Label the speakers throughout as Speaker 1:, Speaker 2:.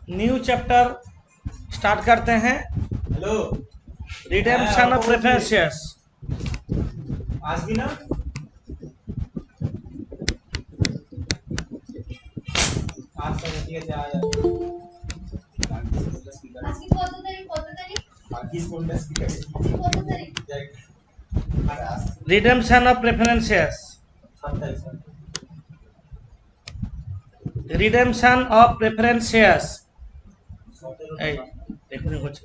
Speaker 1: New chapter start करते हैं।
Speaker 2: Hello,
Speaker 1: redemption of preference shares.
Speaker 2: आज भी ना आज তো ঠিক আছে
Speaker 3: আজকে কত তারিখ
Speaker 2: বাকি কোনটা স্পিকার
Speaker 3: কত তারিখ
Speaker 2: আর আজ
Speaker 1: redemption of preference shares.
Speaker 2: 27
Speaker 1: redemption of preference shares.
Speaker 2: 17
Speaker 1: এই দেখুন হচ্ছে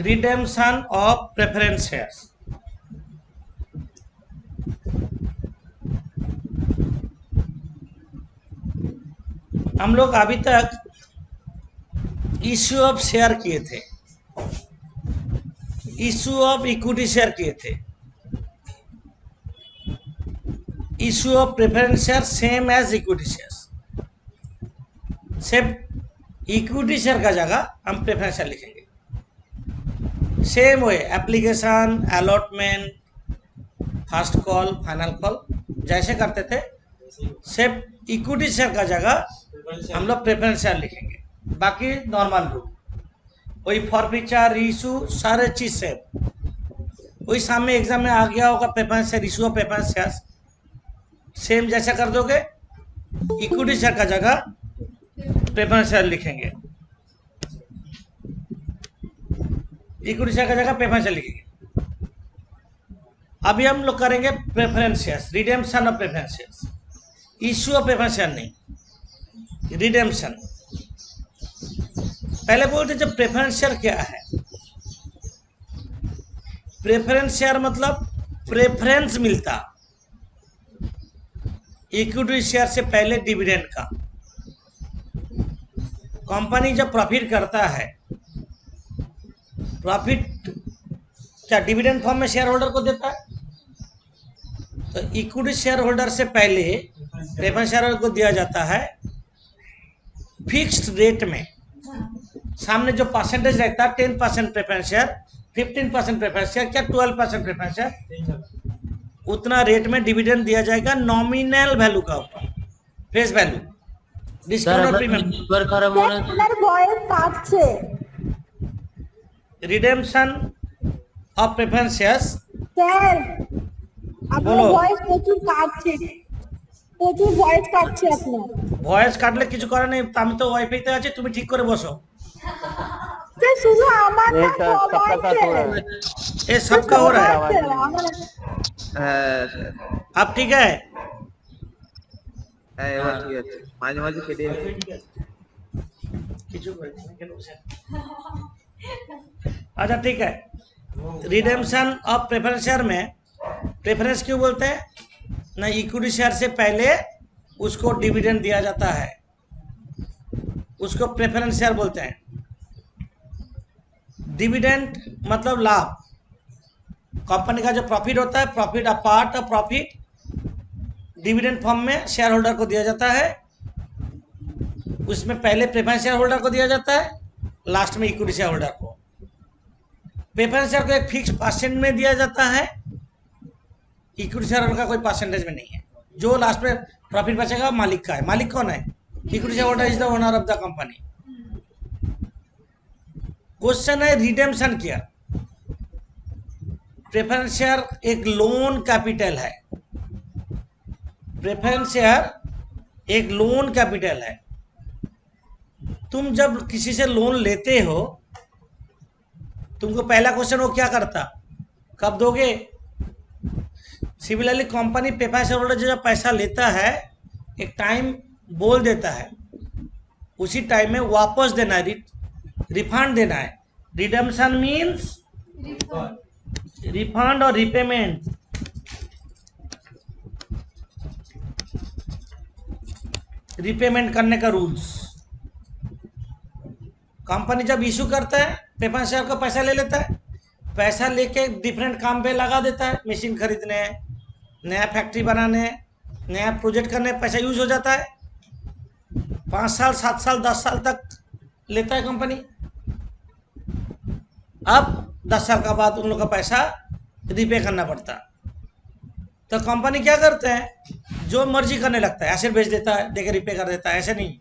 Speaker 1: रिडेम्पशन ऑफ प्रेफरेंस शेयर्स। हम लोग अभी तक इश्यू ऑफ शेयर किए थे, इश्यू ऑफ इक्विटी शेयर किए थे। Issue of preference share same as equity shares, सिर्फ इक्विटी शेयर का जगह हम प्रेफरेंस शेयर लिखेंगे। Same way application, allotment, first call, final call जैसे करते थे, सिर्फ इक्विटी शेयर का जगह हम लोग प्रेफरेंस शेयर लिखेंगे। बाकी नॉर्मल रूल वही, फॉरफीचर, इशू, सारे चीज से वही सामने एग्जाम में आ गया होगा। Preference share, issue of preference share same जैसा कर दोगे, इक्विटी शेयर का जगह प्रेफरेंस शेयर लिखेंगे, इक्विटी शेयर का जगह प्रेफरेंस शेयर लिखेंगे। अभी हम लोग करेंगे preference shares, redemption of preference shares. Issue of preference share नहीं, रिडेम्पशन। पहले बोलते जब प्रेफरेंस शेयर क्या है। प्रेफरेंस शेयर मतलब प्रेफरेंस मिलता इक्विटी शेयर से पहले डिविडेंड का। कंपनी जब प्रॉफिट करता है, प्रॉफिट क्या डिविडेंड फॉर्म में शेयर होल्डर को देता है, तो इक्विटी शेयर होल्डर से पहले प्रेफरेंस शेयर होल्डर को दिया जाता है फिक्स्ड रेट में। सामने जो परसेंटेज रहता है 10% प्रेफरेंस शेयर, 15% प्रेफरेंस शेयर, क्या 12% प्रेफरेंस शेयर, उतना रेट में डिविडेंड दिया जाएगा नॉमिनल वैल्यू का ऊपर, फेस वैल्यू, डिस्काउंट और प्रीमियम।
Speaker 4: আপনার ভয়েস কাটছে।
Speaker 1: Redemption of preference shares.
Speaker 4: Sir আপনার
Speaker 1: বলো।
Speaker 4: ভয়েস প্রচুর কাটছে, প্রচুর ভয়েস কাটছে আপনার।
Speaker 1: ভয়েস কাটলে কিছু করার নেই, আমি তো ওয়াইফাইতে আছি, তুমি ঠিক করে বসো।
Speaker 4: স্যার শুধু আমার না,
Speaker 5: एक सबका साथ हो रहा है।
Speaker 1: ये सबका हो रहा है।
Speaker 5: হ্যাঁ
Speaker 1: अब ठीक है।
Speaker 5: হ্যাঁ এবার ঠিক আছে, মাঝে মাঝে কেটে যাচ্ছে।
Speaker 1: কিছু করেছি না, কেন বসে? अच्छा ठीक है। रिडेम्पशन ऑफ प्रेफरेंस शेयर में प्रेफरेंस क्यों बोलते हैं ना, इक्विटी शेयर से पहले उसको डिविडेंड दिया जाता है, उसको प्रेफरेंस शेयर बोलते हैं। डिविडेंड मतलब लाभ, कंपनी का जो प्रॉफिट होता है, profit a part of profit dividend form में शेयर होल्डर को दिया जाता है। उसमें पहले प्रेफरेंस शेयर होल्डर को दिया जाता है, लास्ट में इक्विटी शेयर होल्डर को। प्रेफरेंस शेयर को एक फिक्स परसेंट में दिया जाता है, इक्विटी शेयर होल्डर का कोई परसेंटेज में नहीं है। जो लास्ट में प्रॉफिट बचेगा मालिक का है। मालिक कौन है? Equity share holder is the owner of the company. Question है रिडेम्पशन क्या। प्रेफरेंस शेयर एक लोन कैपिटल है, प्रेफरेंस शेयर एक लोन कैपिटल है। तुम जब किसी से लोन लेते हो, तुमको पहला क्वेश्चन वो क्या करता, कब दोगे। Similarly company preference share holder जब पैसा लेता है, एक टाइम बोल देता है, उसी टाइम में वापस देना है, रिफंड देना है। रिडेम्पशन मीन्स रिफंड और रिपेमेंट। रिपेमेंट करने का रूल्स। कंपनी जब इशू करता है, प्रेफरेंस शेयर का पैसा ले लेता है, पैसा लेके डिफरेंट काम पे लगा देता है, मशीन खरीदने, नया फैक्ट्री बनाने, नया प्रोजेक्ट करने पैसा यूज हो जाता है। 5 साल, 7 साल, 10 साल तक लेता है कंपनी। अब 10 साल का बाद उन लोग का पैसा रिपे करना पड़ता। तो कंपनी क्या करते हैं, जो मर्जी करने लगता है, एसेट बेच देता है, देके रिपे कर देता है। ऐसे नहीं,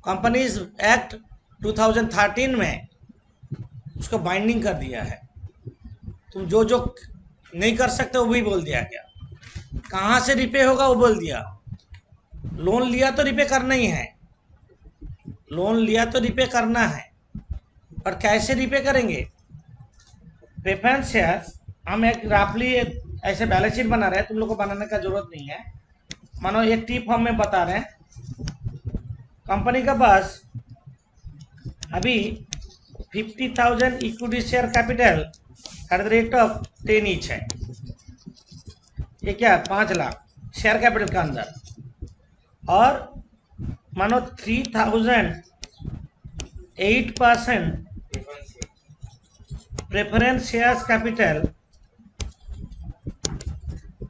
Speaker 1: कंपनीज एक्ट 2013 में उसको बाइंडिंग कर दिया है। तुम जो जो नहीं कर सकते वो भी बोल दिया गया। कहाँ से रिपे होगा वो बोल दिया। लोन लिया तो रिपे करना ही है, लोन लिया तो रिपे करना है, और कैसे रिपे करेंगे। प्रेफरेंस शेयर्स हम एक राफली ऐसे बैलेंस शीट बना रहे हैं, तुम लोग को बनाने का जरूरत नहीं है। मानो एक टी फॉर्म में बता रहे हैं, कंपनी का पास अभी 50,000 equity share capital at the rate of 10 each है। ये क्या 5 लाख शेयर कैपिटल का अंदर, और मानो 3,000 8% preference shares capital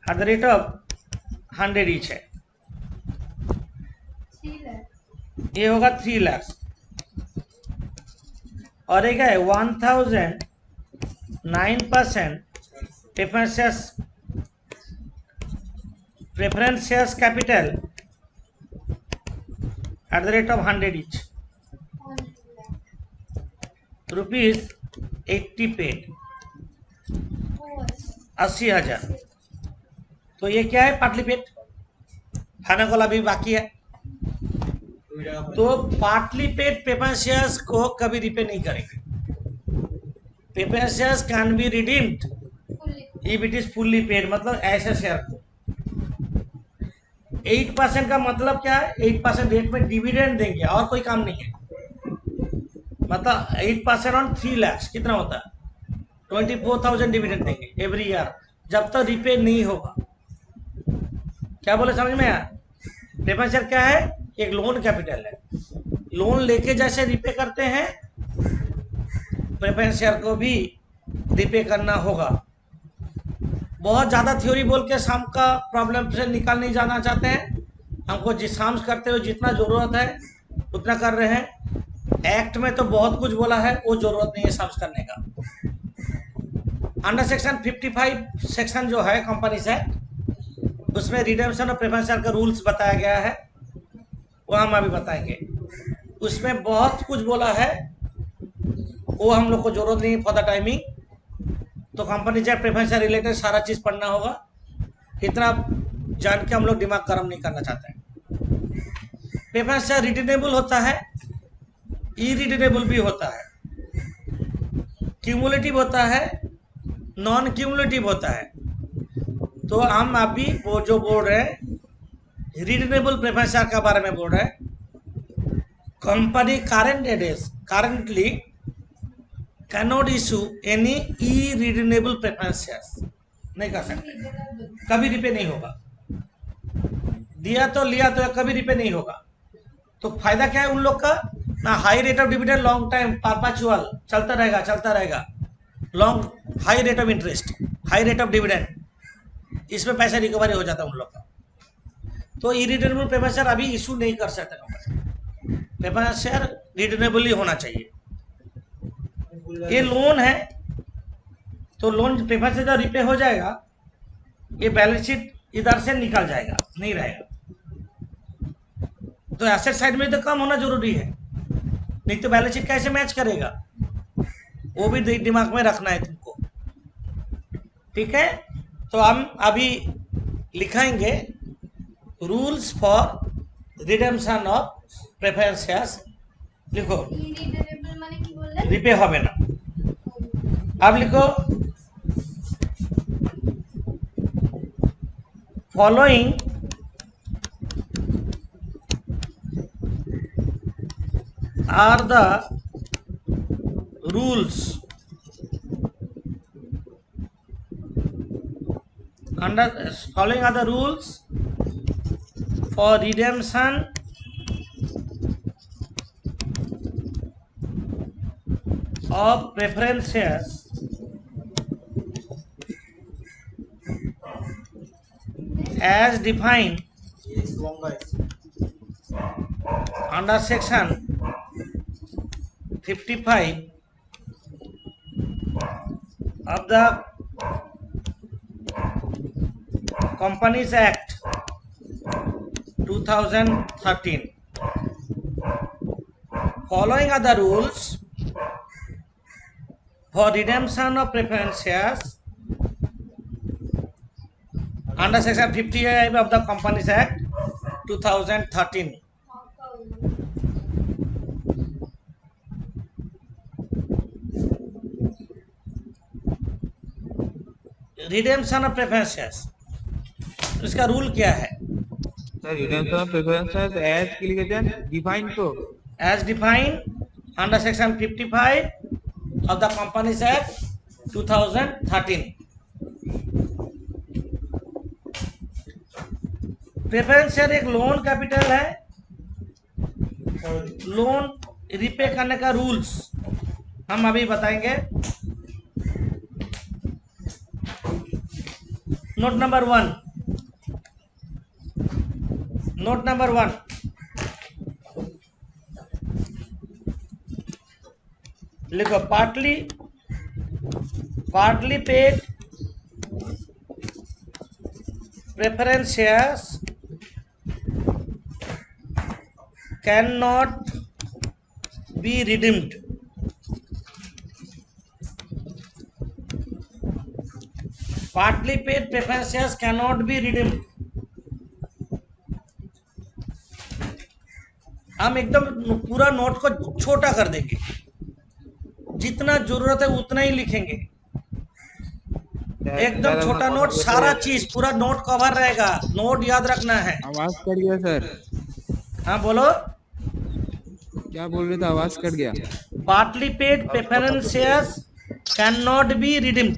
Speaker 1: at the rate of 100 each है।
Speaker 3: 3 लाख।
Speaker 1: ये होगा 3 लाख। और एक है 1,009% preference shares capital at the rate of 100 each, rupees 80 paid, 80,000। तो ये क्या है, पार्टली पेड। खाने को अभी बाकी है। तो पार्टली पेड प्रेफरेंस शेयर्स को कभी रिपे नहीं करेंगे। Preference shares can be redeemed if it is fully paid, मतलब ऐसे शेयर को। 8% का मतलब क्या है, 8% रेट में डिविडेंड देंगे, और कोई काम नहीं है। मतलब 8% ऑन 3 लाख कितना होता है, 24,000 डिविडेंड देंगे एवरी ईयर, जब तक रिपे नहीं होगा। क्या बोले समझ में आया। प्रेफरेंस शेयर क्या है, एक लोन कैपिटल है। लोन लेके जैसे रिपे करते हैं, प्रेफरेंस शेयर को भी रिपे करना होगा। बहुत ज़्यादा थ्योरी बोल के शाम का प्रॉब्लम से निकाल नहीं जाना चाहते हैं। हमको जिस शाम करते हुए जितना ज़रूरत है उतना कर रहे हैं। एक्ट में तो बहुत कुछ बोला है, वो ज़रूरत नहीं है शाम्स करने का। अंडर सेक्शन 55 सेक्शन जो है कंपनीज एक्ट, उसमें रिडेम्पशन और प्रेफरेंस शेयर का रूल्स बताया गया है, वो हम अभी बताएंगे। उसमें बहुत कुछ बोला है, वो हम लोग को जरूरत नहीं फॉर द टाइमिंग। तो कंपनी से प्रेफरेंस शेयर रिलेटेड सारा चीज़ पढ़ना होगा। इतना जान के हम लोग दिमाग गर्म नहीं करना चाहते हैं। प्रेफरेंस शेयर रिटर्नेबल होता है, इरिटर्नेबल भी होता है, क्यूमुलेटिव होता है, नॉन क्यूमुलेटिव होता है। तो हम अभी वो जो बोल रहे हैं रिटर्नेबल प्रेफरेंस शेयर के बारे में बोल रहे हैं। Company currently cannot issue any irredeemable preference shares, नहीं कर सकते, कभी रिपे नहीं होगा। दिया तो लिया तो कभी रिपे नहीं होगा। तो फायदा क्या है उन लोग का ना, high rate of dividend long time perpetual चलता रहेगा। Long high rate of interest, high rate of dividend, इसमें पैसा रिकवरी हो जाता है उन लोग का। तो इरिटर्नेबल प्रेफरेंस शेयर अभी इशू नहीं कर सकते कंपनी। प्रेफरेंस शेयर रिटर्नेबल ही होना चाहिए। ये लोन है, तो लोन प्रेफरेंस शेयर रिपे हो जाएगा, ये बैलेंस शीट इधर से निकल जाएगा, नहीं रहेगा। तो एसेट साइड में तो कम होना जरूरी है, नहीं तो बैलेंस शीट कैसे मैच करेगा, वो भी दिमाग में रखना है तुमको। ठीक है, तो हम अभी लिखाएंगे rules for redemption of preference shares. लिखो,
Speaker 3: इरिटरेबल माने কি বললেন?
Speaker 1: रिपे হবে ना। अब लिखो, following are the rules following are the rules for redemption of preference shares as defined under section 55 of the Companies Act 2013. Following are the rules for redemption of preference shares under section 55 of the Companies Act 2013. Redemption of preference shares, इसका rule क्या है?
Speaker 5: Sir, redemption of preferences as clearly defined तो
Speaker 1: As defined under section 55 of the Companies Act 2013. Preference share एक loan capital है। Loan repay करने का rules हम अभी बताएंगे। नोट नंबर वन, लिखो, partly paid preference shares can not be redeemed. Partly paid preference shares can not be redeemed. हम एकदम पूरा नोट को छोटा कर देंगे, जितना जरूरत है उतना ही लिखेंगे। एकदम छोटा नोट, सारा चीज पूरा नोट कवर रहेगा। नोट याद रखना है।
Speaker 6: आवाज कट गया सर।
Speaker 1: हाँ बोलो,
Speaker 6: क्या बोल रहे थे? आवाज कट गया।
Speaker 1: Partly paid preference shares can not be redeemed.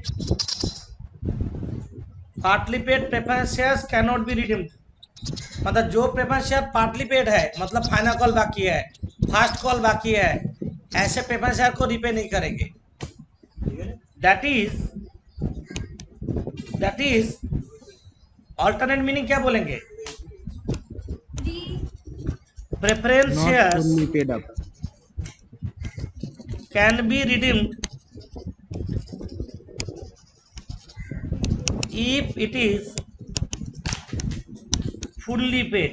Speaker 1: Partly paid preference shares can not be redeemed मतलब जो प्रेफरेंस शेयर पार्टली पेड है, मतलब फाइनल कॉल बाकी है, फास्ट कॉल बाकी है, ऐसे प्रेफरेंस शेयर को रिपे नहीं करेंगे। दैट इज अल्टरनेट मीनिंग क्या बोलेंगे? Preference
Speaker 6: Not
Speaker 1: shares
Speaker 6: fully paid up.
Speaker 1: can be redeemed if it is fully paid.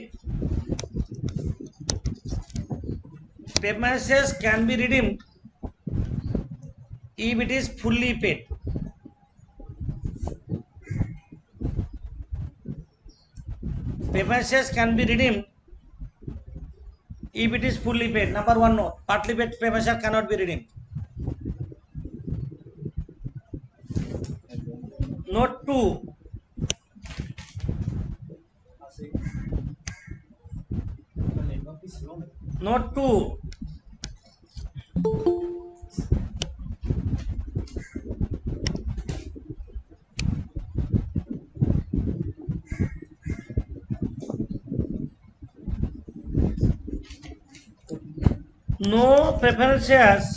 Speaker 1: Preference shares can be redeemed if it is fully paid. Preference shares can be redeemed if it is fully paid. Number one note, partly paid preference share cannot be redeemed. Note 2, note 2, no preference shares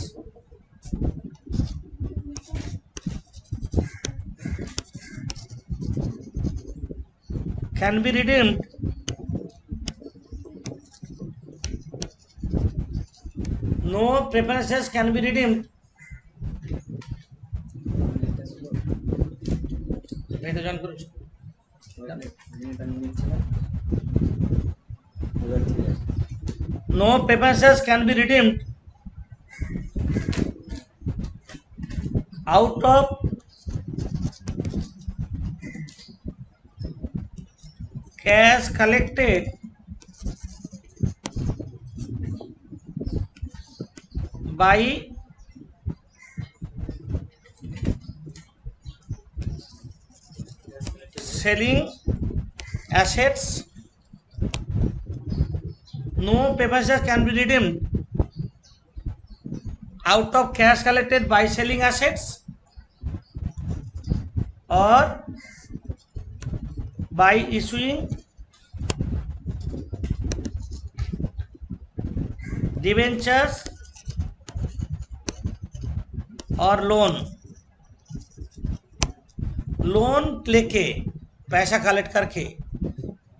Speaker 1: can be redeemed no preferences can be redeemed नहीं तो जान करो no preferences can be redeemed out of cash collected by selling assets. No preferences can be redeemed out of cash collected by selling assets or by issuing debentures और loan लेके पैसा collect करके,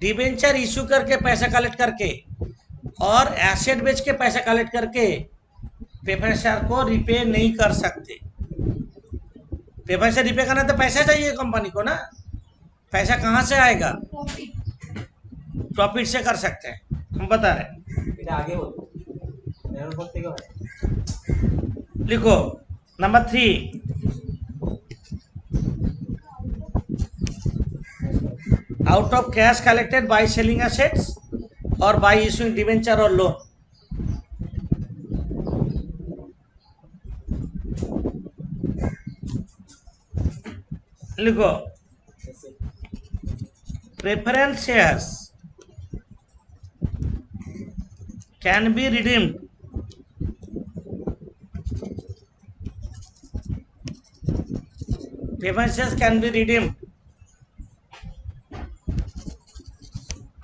Speaker 1: debenture issue करके पैसा collect करके और asset बेच के पैसा कलेक्ट करके प्रेफरेंस शेयर को रिपे नहीं कर सकते। प्रेफरेंस शेयर रिपे करना तो पैसा चाहिए कंपनी को ना, पैसा कहाँ से आएगा?
Speaker 3: प्रॉफिट।
Speaker 1: प्रॉफिट से कर सकते हैं, हम बता रहे हैं।
Speaker 2: এটা আগে বলতো এর পর থেকে হয়
Speaker 1: लिखो number 3, out of cash collected by selling assets और बाय इशूइंग डिवेंचर और लोन। लिखो preference shares can be redeemed preference shares can be redeemed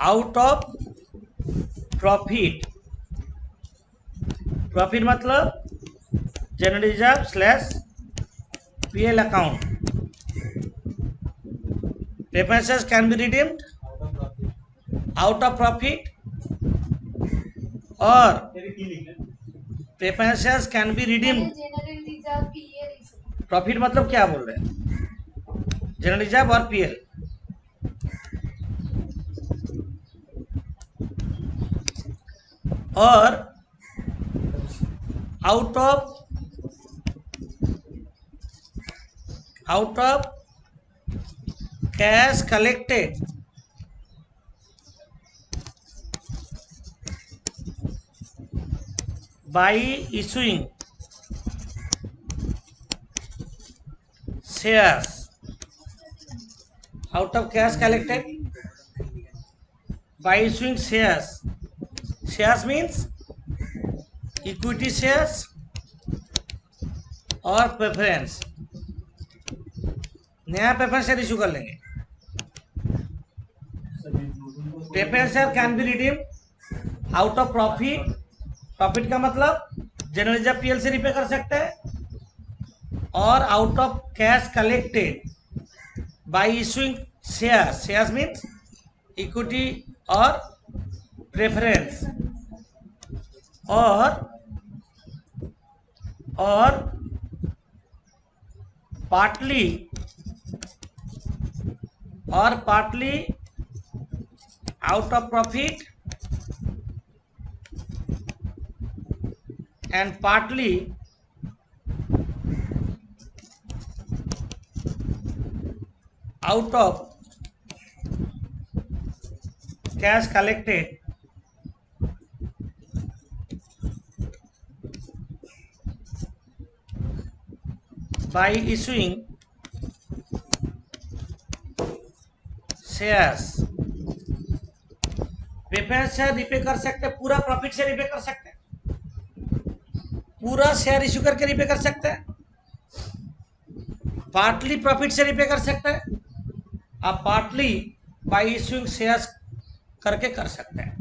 Speaker 1: out of profit। Profit मतलब general reserve slash PL account. Preference shares can be redeemed
Speaker 2: out of profit
Speaker 1: out of profit और
Speaker 2: এর কি লিখলেন
Speaker 1: preference shares can be redeemed.
Speaker 3: General reserve PL
Speaker 1: profit मतलब क्या बोल रहे हैं? जनरल रिजर्व और पीएल। और out of cash collected bye issuing shares, out of cash collected by issuing shares। shares means equity shares और प्रेफरेंस। नया preference share issue कर लेंगे। Preference share can B redeem out of profit. Profit का मतलब general reserve PL से repay कर सकते हैं, और out of cash collected bye issuing shares. Shares means equity और प्रेफरेंस। और partly out of profit and partly out of cash collected by issuing shares। Preference share repay कर सकते हैं, पूरा प्रॉफिट से रिपे कर सकते हैं, पूरा शेयर इशू करके रिपे कर सकते हैं, पार्टली प्रॉफिट से रिपे कर सकते हैं, आप पार्टली बाय इशूइंग शेयर्स करके कर सकते हैं।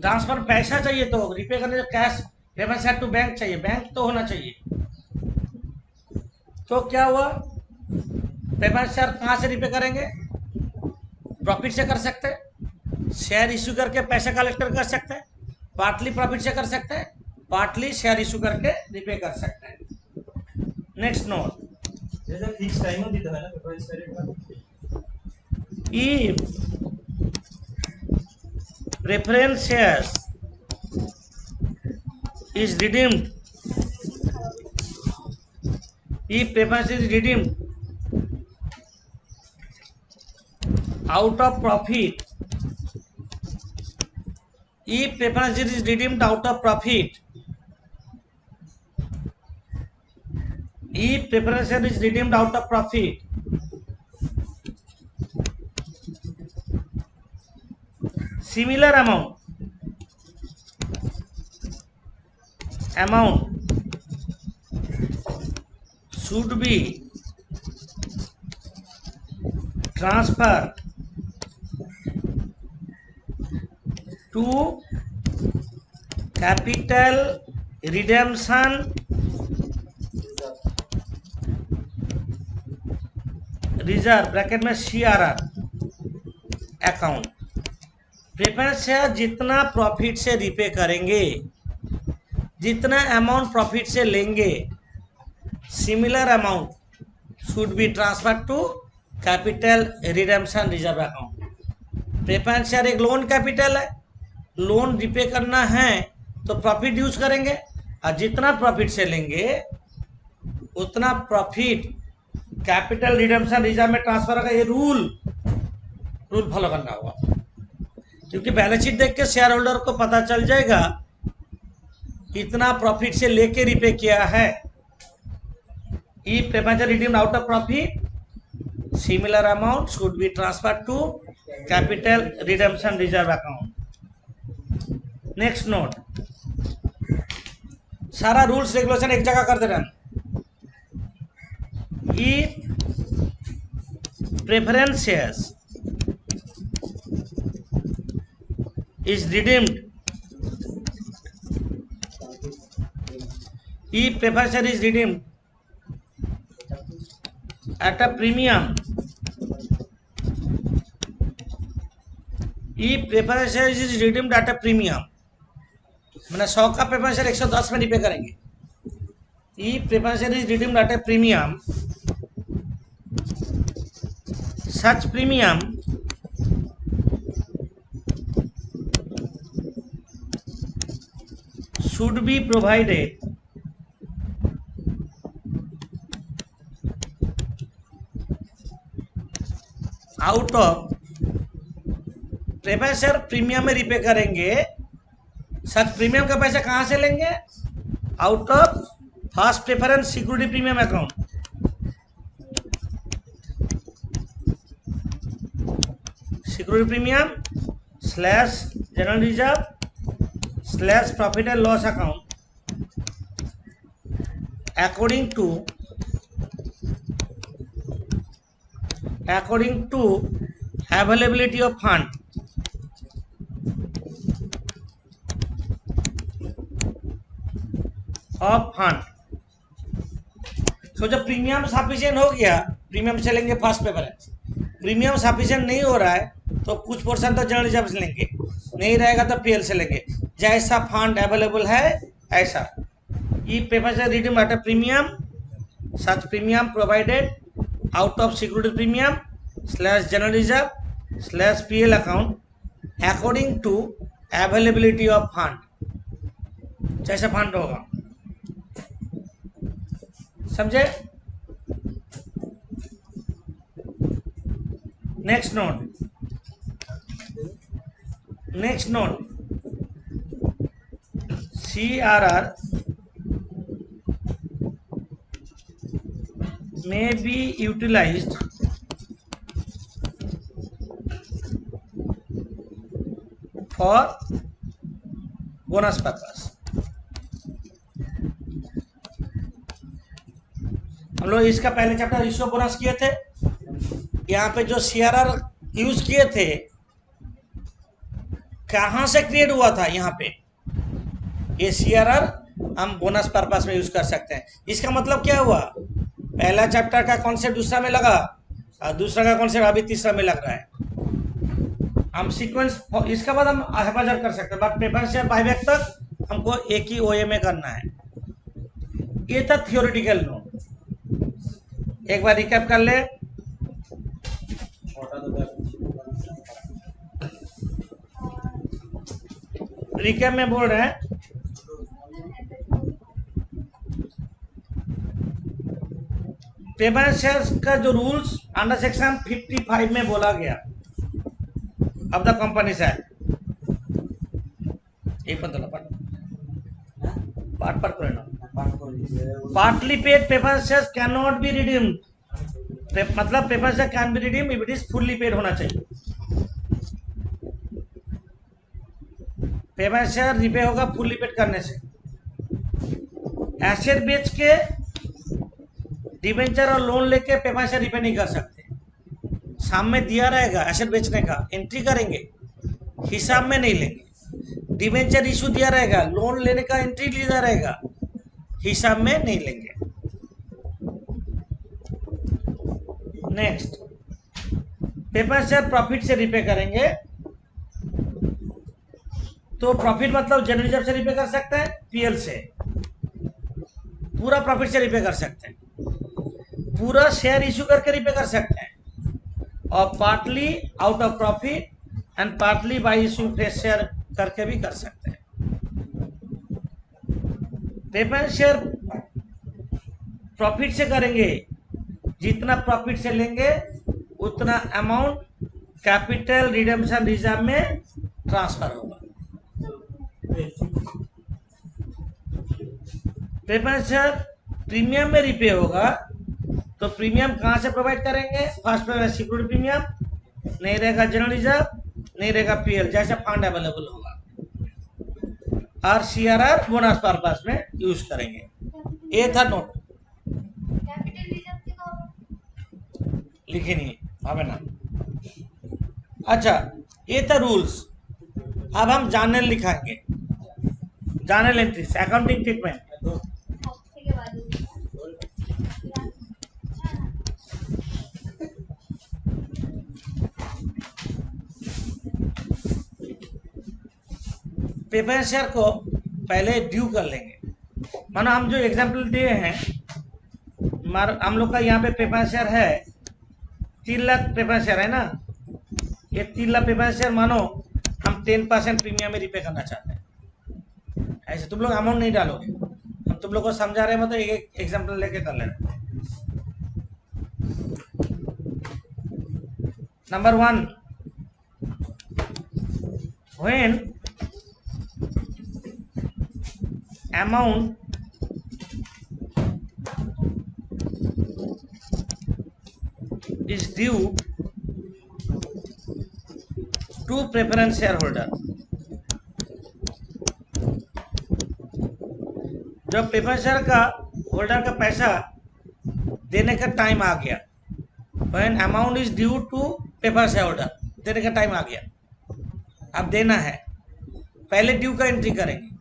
Speaker 1: ट्रांसफर पैसा चाहिए तो रिपे करने से कैश पेमेंट टू बैंक चाहिए, बैंक तो होना चाहिए। तो क्या हुआ? पेमेंट शेयर कहाँ से रिपे करेंगे? प्रॉफिट से कर सकते हैं, शेयर इशू करके पैसा कलेक्ट कर सकते हैं, पार्टली प्रॉफिट से कर सकते हैं, पार्टली शेयर इशू करके रिपे कर सकते हैं। नेक्स्ट नोट,
Speaker 2: जैसे फिक्स टाइम दिया है ना preference share
Speaker 1: if preference shares is redeemed, if preference is redeemed out of profit, if preference is redeemed out of profit, if preference share is redeemed out of profit, similar amount should be transferred to capital redemption reserve bracket में CRR account. Preference share जितना profit से repay करेंगे, जितना amount profit से लेंगे, similar amount should be transfer to capital redemption reserve account. Preference share एक loan capital है, loan repay करना है तो प्रॉफिट यूज करेंगे, और जितना प्रॉफिट से लेंगे उतना प्रॉफिट कैपिटल रिडेम्पशन रिजर्व में ट्रांसफर होगा। ये रूल फॉलो करना होगा, क्योंकि बैलेंस शीट देख के शेयर होल्डर को पता चल जाएगा इतना प्रॉफिट से लेके रिपे किया है। If preferential redeemed out of profit, similar amount should be transferred to capital redemption reserve account. Next note, सारा रूल्स रेगुलेशन एक जगह कर दे रहे हैं। If preference shares is redeemed, if preference share is redeemed at a premium, if preference share is redeemed at a premium, मैंने 100 का preference share 110 में repay करेंगे। if preference share is redeemed at a premium, such premium should be provided out of preference share premium में repay करेंगे। सच premium का पैसा कहां से लेंगे? Out of first preference security premium account. Security premium slash general reserve slash profit and loss account according to availability of fund, तो जब premium sufficient हो गया, प्रीमियम से लेंगे फर्स्ट प्रेफरेंस। प्रीमियम सफिशिएंट नहीं हो रहा है तो कुछ पोर्शन तो जनरल रिजर्व से लेंगे, नहीं रहेगा तो पीएल से लेंगे, जैसा फंड अवेलेबल है ऐसा। E preference redeem at a premium, such premium provided out of security premium slash general reserve slash PL account according to availability of fund, जैसा फंड होगा। समझे? Next note CRR may be utilized for bonus purpose। हम लोग इसका पहले chapter ratio bonus किए थे। यहाँ पे जो CRR यूज किए थे कहाँ से क्रिएट हुआ था? यहाँ पे ये CRR हम बोनस पर्पस में यूज कर सकते हैं। इसका मतलब क्या हुआ? पहला चैप्टर का कॉन्सेप्ट दूसरा में लगा और दूसरा का कॉन्सेप्ट अभी तीसरा में लग रहा है। हम सीक्वेंस इसके बाद हम हेफाजत कर सकते हैं, बट पेपर से बाईबैक तक हमको एक ही ओए में करना है। ये था थियोरेटिकल नोट। एक बार रिकैप कर ले। रिकैप में बोल रहे हैं प्रेफरेंस शेयर्स का जो रूल्स अंडर सेक्शन 55 में बोला गया of the companies act. Partly paid preference shares can not be redeemed, मतलब preference share can be redeemed if it is fully paid होना चाहिए। प्रेफरेंस शेयर रिपे होगा फुल्ली पेड करने से। एसेट बेच के डिवेंचर और लोन लेके प्रेफरेंस शेयर रिपे नहीं कर सकते। सामने दिया रहेगा एसेट बेचने का, एंट्री करेंगे, हिसाब में नहीं लेंगे। डिवेंचर इशू दिया रहेगा, लोन लेने का एंट्री लिया रहेगा, हिसाब में नहीं लेंगे। नेक्स्ट, प्रेफरेंस शेयर प्रॉफिट से रिपे करेंगे तो प्रॉफिट मतलब जनरल रिजर्व से रिपे कर सकते हैं, पीएल से, पूरा प्रॉफिट से रिपे कर सकते हैं। पूरा शेयर इशू करके रिपे कर सकते हैं, और partly out of profit and partly bye issuing fresh share करके भी कर सकते हैं। प्रेफरेंस शेयर प्रॉफिट से करेंगे, जितना प्रॉफिट से लेंगे उतना अमाउंट कैपिटल रिडेम्पशन रिजर्व में ट्रांसफर होगा। प्रेफरेंस शेयर प्रीमियम में रिपे होगा, तो प्रीमियम कहाँ से प्रोवाइड करेंगे? फर्स्ट में सिक्योरिटी प्रीमियम, नहीं रहेगा जनरल रिजर्व, नहीं रहेगा पीएल, जैसे फंड अवेलेबल होगा, और सीआरआर बोनस पर्पस में यूज करेंगे। ये था नोट,
Speaker 3: कैपिटल रिजर्व के का
Speaker 1: लिखे नहीं हमें ना। अच्छा, ये था रूल्स। अब हम जर्नल लिखाएंगे, जर्नल एंट्रीज, अकाउंटिंग ट्रीटमेंट।
Speaker 3: हफ्ते के बाद
Speaker 1: प्रेफरेंस शेयर को पहले ड्यू कर लेंगे। मानो हम जो एग्जाम्पल दिए हैं, हम लोग का यहाँ पे प्रेफरेंस शेयर है 3 लाख प्रेफरेंस शेयर है ना, ये 3 लाख प्रेफरेंस शेयर मानो हम 10% प्रीमियम में रिपे करना चाहते हैं। ऐसे तुम लोग अमाउंट नहीं डालोगे, हम तुम लोग को समझा रहे हैं, मतलब एक एग्जाम्पल लेके कर लेना। Number 1, when amount is due to preference shareholder, जब प्रेफरेंस शेयर का होल्डर का पैसा देने का टाइम आ गया, when amount is due to preference shareholder, देने का टाइम आ गया, अब देना है, पहले ड्यू का एंट्री करेंगे।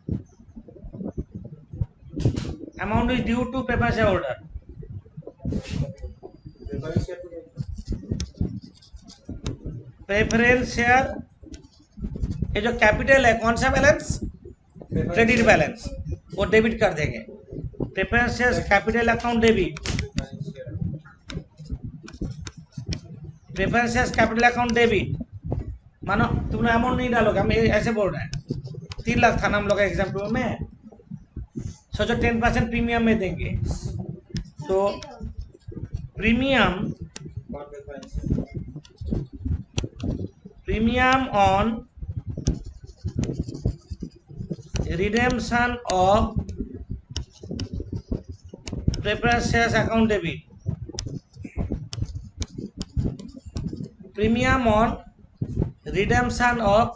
Speaker 1: Amount is due to preference share holder, preference share, ये जो कैपिटल है कौन सा बैलेंस? क्रेडिट बैलेंस, वो डेबिट कर देंगे। Preference share capital account debit, preference share capital account debit. मानो तुमने अमाउंट नहीं डालोगे, हम ऐसे बोल रहे हैं 3 लाख था ना हम लोग का एग्जाम्पल में, सोचो 10% प्रीमियम में देंगे, तो premium on redemption of preference shares account debit, premium on redemption of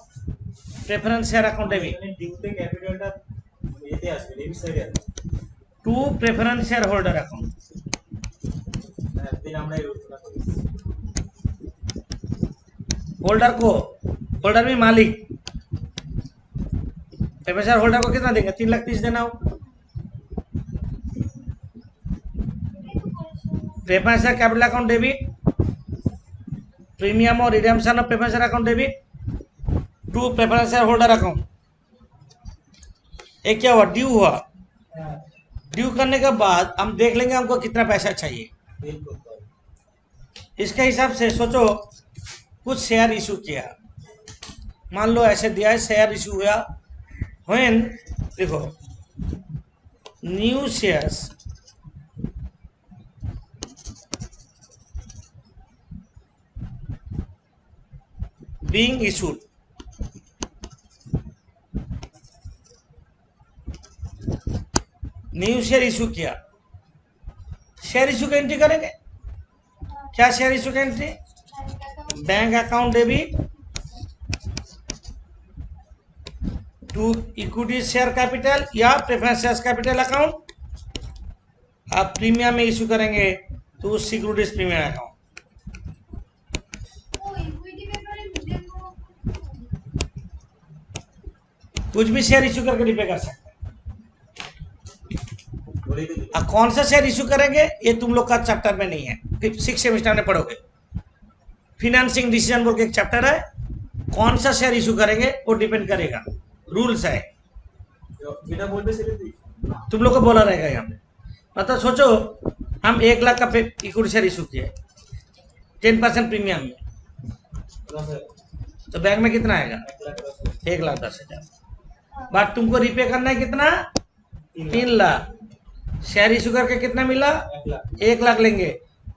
Speaker 1: preference share account debit
Speaker 2: ডিউতে ক্যাপিটালটা এতে আসবে, ডেবিট সাইডে আসবে।
Speaker 1: To preference share holder account.
Speaker 2: একদিন আমরা এই রুলটা করি।
Speaker 1: होल्डर को, होल्डर में मालिक, प्रेफरेंस शेयर होल्डर को कितना देंगे? 3,30,000 देना हो। Preference share capital account debit, premium और redemption of preference share account debit to preference share holder account. एक क्या हुआ? ड्यू हुआ। ड्यू करने के बाद हम देख लेंगे हमको कितना पैसा चाहिए,
Speaker 2: বিল করতে হবে।
Speaker 1: इसके हिसाब से सोचो कुछ शेयर इशू किया, मान लो ऐसे दिया है, शेयर इशू हुआ व्हेन, देखो new shares being issued, new share issue किया, शेयर इशू का एंट्री करेंगे। क्या शेयर इशू का entry? Bank account debit to equity share capital या प्रेफरेंस शेयर कैपिटल अकाउंट। आप प्रीमियम में इशू करेंगे तो सिक्योरिटीज प्रीमियम अकाउंट।
Speaker 3: ও ইকুইটি পেপারে মিডিয়াম
Speaker 1: कुछ भी शेयर इशू करके रिपे कर सकते हैं।
Speaker 2: বলেই তো দিলাম।
Speaker 1: अब कौन सा शेयर इशू करेंगे ये तुम लोग का चैप्टर में नहीं है, 6 सेमेस्टर में पढ़ोगे। फिनेंसिंग डिसीजन बोल के एक चैप्टर है, कौन सा शेयर इशू करेंगे वो डिपेंड करेगा, रूल्स है,
Speaker 2: যেটা বলবে সেটা দিই।
Speaker 1: तुम लोग को बोला रहेगा यहाँ पे। मतलब सोचो हम 1 लाख का इक्विटी शेयर इशू किए 10% प्रीमियम में,
Speaker 2: 10,000
Speaker 1: तो बैंक में कितना आएगा? 1,10,000। बट तुमको रिपे करना है कितना? 3 लाख। शेयर इशू करके कितना मिला? 1 लाख लेंगे।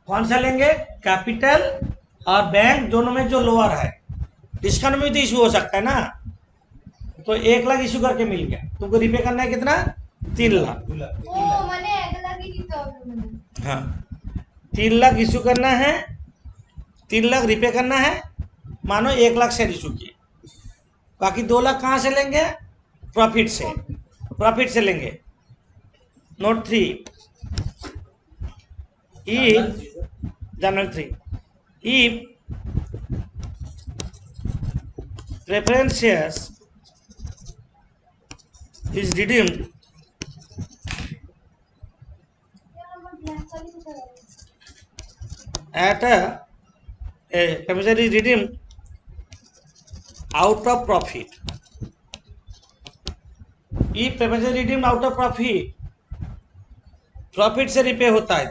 Speaker 1: कौन सा लेंगे? कैपिटल और बैंक दोनों में जो लोअर है। डिस्काउंट में भी तो इशू हो सकता है ना, तो 1 लाख इशू करके मिल गया। तुमको रिपे करना है कितना? 3 लाख।
Speaker 3: ओ मैंने अगला की प्रॉब्लम है।
Speaker 1: हाँ, 3 लाख इशू करना है, 3 लाख रिपे करना है। मानो 1 लाख शेयर इशू किए, बाकी 2 लाख कहाँ से लेंगे? प्रॉफिट से। प्रॉफिट से लेंगे। Note 3 E general 3 E preference shares is redeemed at a promissory is redeemed out of profit. If promissory redeemed out of profit, profit से रिपे होता है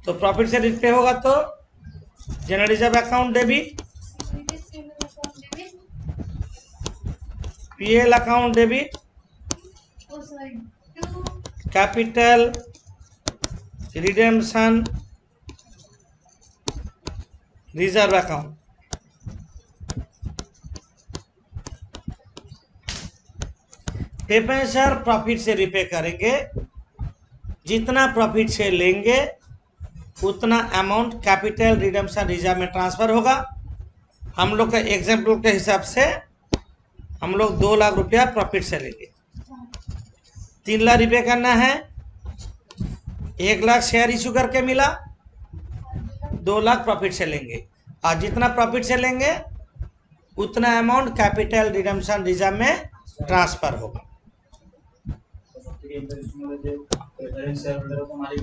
Speaker 1: तो प्रॉफिट से रिपे होगा तो general reserve account debit, PL account debit, capital redemption reserve account. Preferential profit से repay करेंगे, जितना प्रॉफिट से लेंगे उतना अमाउंट कैपिटल रिडेम्पशन रिजर्व में ट्रांसफर होगा। हम लोग का एग्जाम्पल के हिसाब से हम लोग 2 लाख रुपया प्रॉफिट से लेंगे, 3 लाख रिपे करना है। 1 लाख शेयर इशू करके मिला, 2 लाख प्रॉफिट से लेंगे, और जितना प्रॉफिट से लेंगे उतना अमाउंट कैपिटल रिडेम्पशन रिजर्व में ट्रांसफर होगा।
Speaker 2: प्रेफरेंस शेयर होल्डर को मालिक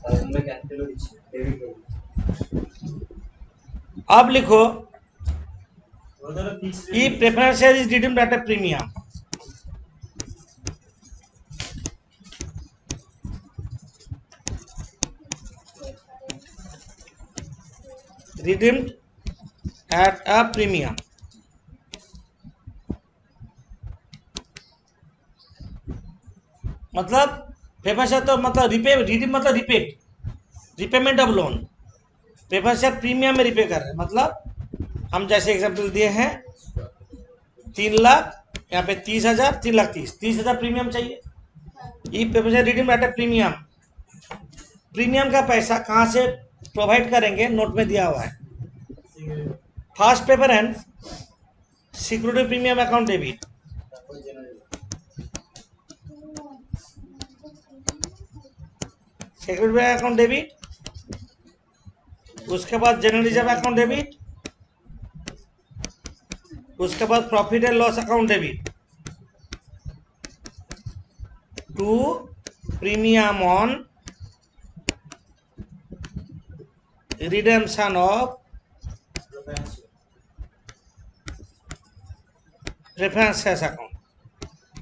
Speaker 2: और हम लोग कैपिटल डेबिट होगा।
Speaker 1: अब लिखो
Speaker 2: उधर fix
Speaker 1: E preference share is redeemed eight a premium. Redeemed eight a premium, मतलब प्रेफरेंस शेयर तो मतलब रिडीम मतलब repayment of loan. Preference share premium में रिपे कर रहे हैं, मतलब हम जैसे एग्जांपल दिए हैं 3 लाख, यहाँ पे 30,000, 3 लाख 30,000 प्रीमियम चाहिए। E preference share redeem at a premium. Premium का पैसा कहाँ से प्रोवाइड करेंगे? नोट में दिया हुआ है। First preference security premium account debit, security account debit, उसके बाद जनरल रिजर्व अकाउंट डेबिट, उसके बाद profit and loss account debit, to premium on redemption of reference share account.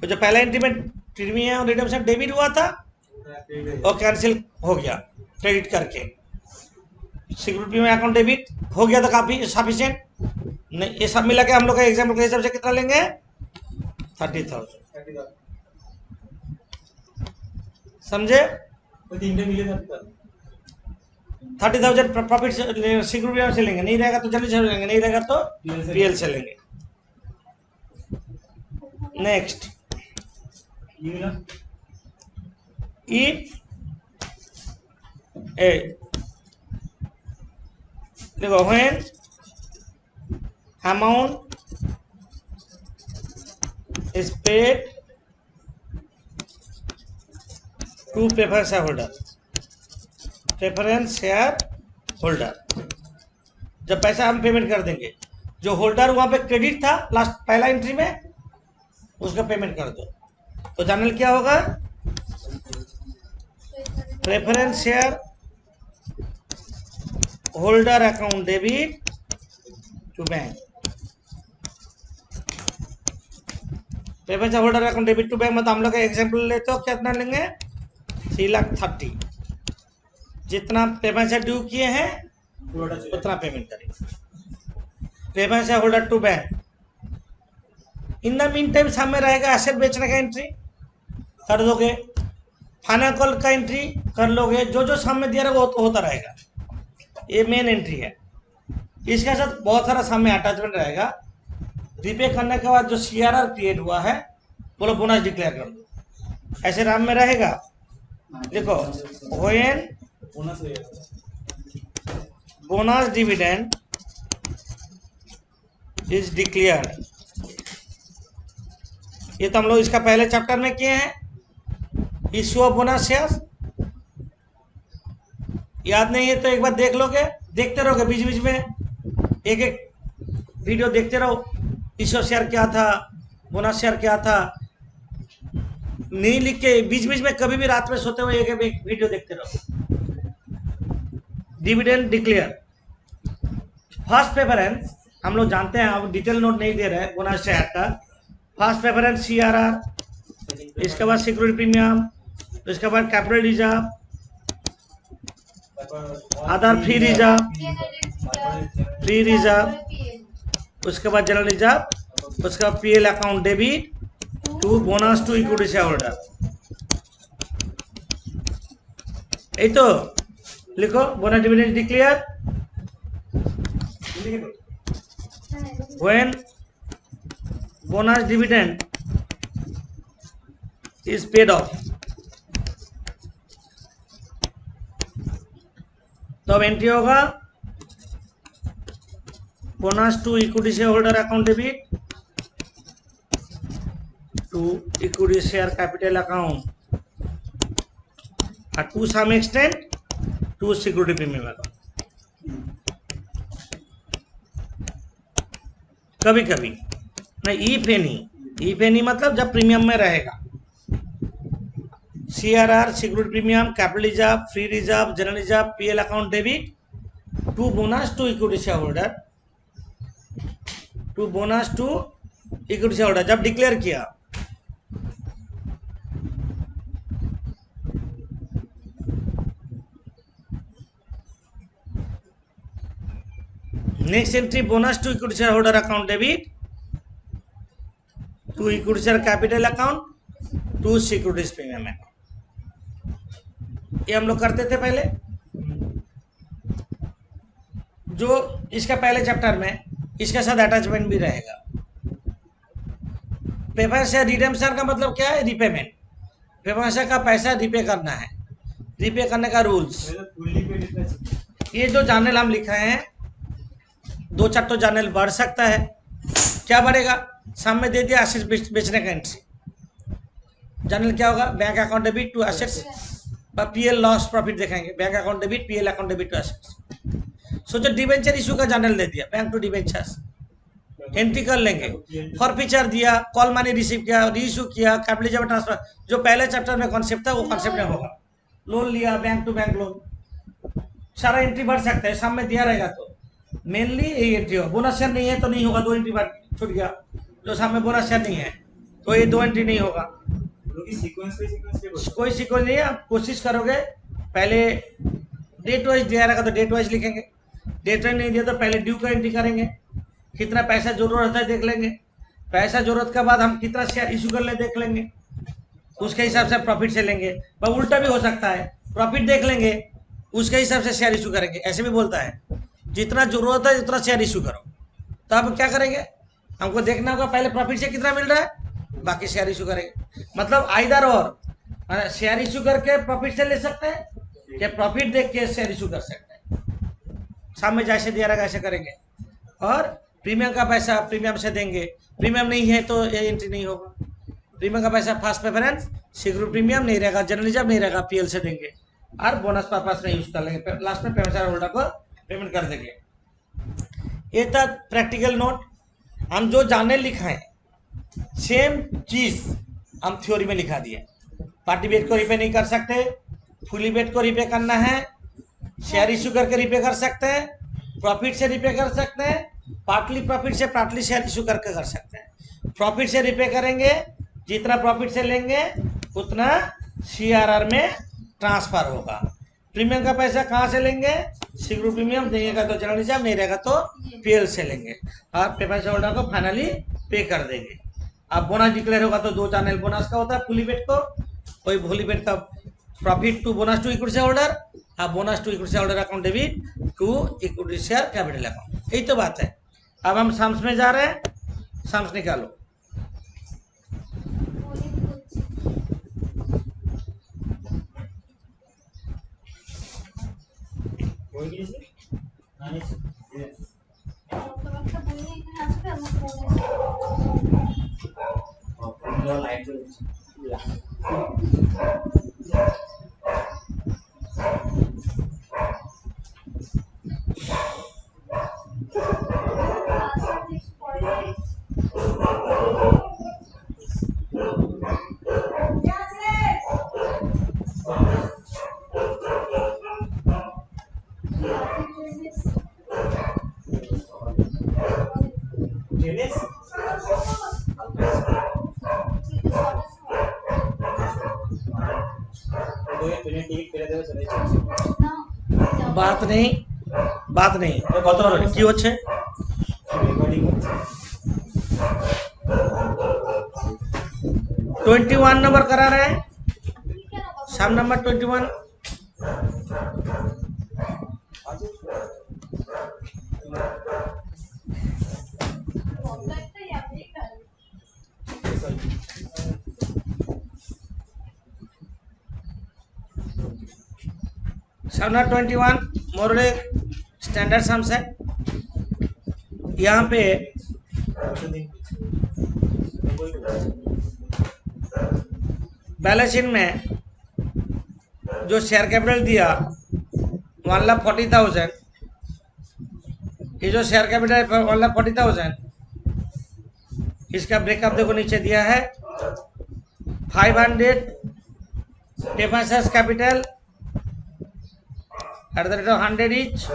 Speaker 1: तो जो पहला एंट्री में प्रीमियम रिडेम्पशन डेबिट हुआ था और कैंसिल हो गया क्रेडिट करके, सिक्योरिटी में अकाउंट डेबिट हो गया था, काफी सफिशिएंट नहीं। ये सब मिला के हम लोग का एग्जाम्पल के हिसाब से कितना लेंगे? 30,000। समझे?
Speaker 2: तो 3 मिले था
Speaker 1: 30,000 प्रॉफिट सिक्योरिटी से लेंगे, नहीं रहेगा तो जनरल से लेंगे, नहीं रहेगा तो पीएल से लेंगे। नेक्स्ट,
Speaker 2: ये मिला
Speaker 1: if a देखो when amount is paid to preference shareholder, preference share holder, जब पैसा हम पेमेंट कर देंगे, जो होल्डर वहां पे क्रेडिट था लास्ट पहला एंट्री में, उसका पेमेंट कर दो, तो जनरल क्या होगा? Preference share holder account debit to bank. Preference holder account debit to bank मतलब हम लोग का एग्जाम्पल लेते हो कितना लेंगे? 3,30,000 जितना पेमेंट से ड्यू किए हैं
Speaker 2: पूरा टच
Speaker 1: उतना पेमेंट करेंगे। पेमेंट से holder to bank. In the mean time सामने रहेगा एसेट बेचने का एंट्री कर दोगे, फाइनल कॉल का एंट्री कर लोगे, जो जो सामने दिया रहेगा वो तो होता रहेगा। ये मेन एंट्री है। इसके साथ बहुत सारा सामने अटैचमेंट रहेगा। रिपे करने के बाद जो CRR क्रिएट हुआ है बोलो बोनस डिक्लेयर कर दो, ऐसे राम में रहेगा। देखो व्हेन
Speaker 2: बोनस हो जाएगा।
Speaker 1: बोनस डिविडेंड इज डिक्लेयर्ड, ये तो हम लोग इसका पहले चैप्टर में किए हैं। इश्यू ऑफ बोनस शेयर्स याद नहीं है तो एक बार देख लोगे, देखते रहोगे बीच बीच में, एक एक वीडियो देखते रहो। इश्यू शेयर क्या था, बोनस शेयर क्या था, नहीं लिख के बीच बीच में कभी भी रात में सोते हुए एक एक वीडियो देखते रहो। डिविडेंड डिक्लेयर, फर्स्ट प्रेफरेंस हम लोग जानते हैं, अब डिटेल नोट नहीं दे रहे हैं बोनस शेयर का। फर्स्ट प्रेफरेंस CRR, इसके बाद सिक्योरिटी प्रीमियम, इसके बाद capital reserve, other free reserve, free reserve, उसके बाद जनरल रिजर्व, उसके बाद PL account debit to bonus to equity share holder. यही तो लिखो bonus dividend declare when bonus dividend is paid off. तो अब एंट्री होगा bonus to equity share holder account debit to equity share capital account और to some extent to security premium account. कभी कभी नहीं, इफ एनी मतलब जब premium में रहेगा। CRR, security premium, capital reserve, free reserve, general reserve, PL account debit to bonus to equity share holder, to bonus to equity share holder जब declare किया। Next entry bonus to equity share holder account debit to equity share capital account to securities premium account. ये हम लोग करते थे पहले, जो इसका पहले चैप्टर में इसके साथ अटैचमेंट भी रहेगा। पेपर से रिडेम्पशन का मतलब क्या है? रिपेमेंट। पेपर से का पैसा रिपे करना है, रिपे करने का रूल्स।
Speaker 2: फुल्ली पेड इतना चाहिए।
Speaker 1: ये जो जर्नल हम लिखा है, 2-4 तो जर्नल बढ़ सकता है। क्या बढ़ेगा? सामने दे दिया एसेट्स बेचने का एंट्री, जर्नल क्या होगा? Bank account debit to assets, PL loss profit देखेंगे, bank account debit, PL account debit to assets. सोचो डिवेंचर इशू का जर्नल दे दिया, बैंक टू डिवेंचर्स, एंट्री कर लेंगे। फॉरफीचर दिया, कॉल मनी रिसीव किया, रीइशू किया, कैपिटल जमा ट्रांसफर, जो पहले चैप्टर में कॉन्सेप्ट था वो कॉन्सेप्ट में होगा। लोन लिया, बैंक टू बैंक लोन, सारा एंट्री बढ़ सकता है, सामने दिया रहेगा तो मेनली यही एंट्री हो। बोनस शेयर नहीं है तो नहीं होगा, 2 एंट्री छूट गया। जो सामने बोनस शेयर नहीं है तो ये 2 एंट्री नहीं होगा।
Speaker 2: सीक्वेंस के
Speaker 1: कोई सीक्वेंस नहीं है, आप कोशिश करोगे पहले डेट वाइज दिया रहेगा तो डेट वाइज लिखेंगे, डेट वाइज नहीं दिया तो पहले ड्यू का एंट्री करेंगे, कितना पैसा जरूरत है देख लेंगे, पैसा जरूरत के बाद हम कितना शेयर इशू कर ले देख लेंगे, उसके हिसाब से प्रॉफिट से लेंगे। पर उल्टा भी हो सकता है, प्रॉफिट देख लेंगे उसके हिसाब से शेयर इशू करेंगे। ऐसे भी बोलता है जितना जरूरत है उतना शेयर इशू करो। तो आप क्या करेंगे? हमको देखना होगा पहले प्रॉफिट से कितना मिल रहा है, बाकी शेयर इशू करेंगे। मतलब आइदर और शेयर इशू करके प्रॉफिट से ले सकते हैं या प्रॉफिट देख के शेयर इशू कर सकते हैं। सामने जैसे दिया रहेगा ऐसे करेंगे। और प्रीमियम का पैसा प्रीमियम से देंगे, प्रीमियम नहीं है तो ये एंट्री नहीं होगा। प्रीमियम का पैसा फर्स्ट प्रेफरेंस, सिक्योरिटी प्रीमियम नहीं रहेगा, जनरल रिजर्व नहीं रहेगा, PL से देंगे और बोनस पर्पस में यूज कर लेंगे। लास्ट में पेमेंट होल्डर को पेमेंट कर देंगे। ये था प्रैक्टिकल नोट। हम जो जानने लिखा है सेम चीज हम थ्योरी में लिखा दिए। पार्टी बेट को रिपे नहीं कर सकते, फुली बेट को रिपे करना है, शेयर इशू करके रिपे कर सकते हैं, प्रॉफिट से रिपे कर सकते हैं, पार्टली प्रॉफिट से पार्टली शेयर इशू करके कर सकते हैं। प्रॉफिट से रिपे करेंगे, जितना प्रॉफिट से लेंगे उतना CRR में ट्रांसफर होगा। प्रीमियम का पैसा कहाँ से लेंगे? सिक्योरिटी प्रीमियम देंगे तो जनरल रिजर्व, नहीं रहेगा तो पीएल से लेंगे और पेपर से होल्डर को फाइनली पे कर देंगे। अब बोनस डिक्लेयर होगा तो 2 चैनल बोनस का होता है फुली पेड को, कोई फुली पेड का profit to bonus to equity share holder और bonus to equity share holder account debit to equity share capital account. यही तो बात है। अब हम सम्स में जा रहे हैं, सम्स निकालो।
Speaker 2: कोई नहीं से नहीं से और लाइट
Speaker 1: बात नहीं কত কি হচ্ছে? 21 नंबर करा रहे हैं, सम नंबर 21। सम नंबर 21 मोरले स्टैंडर्ड सम्स है। यहाँ पे बैलेंस शीट में जो शेयर कैपिटल दिया 1,40,000, ये जो शेयर कैपिटल 1,40,000, इसका ब्रेकअप देखो नीचे दिया है। 500 preference capital at the rate of 100 each,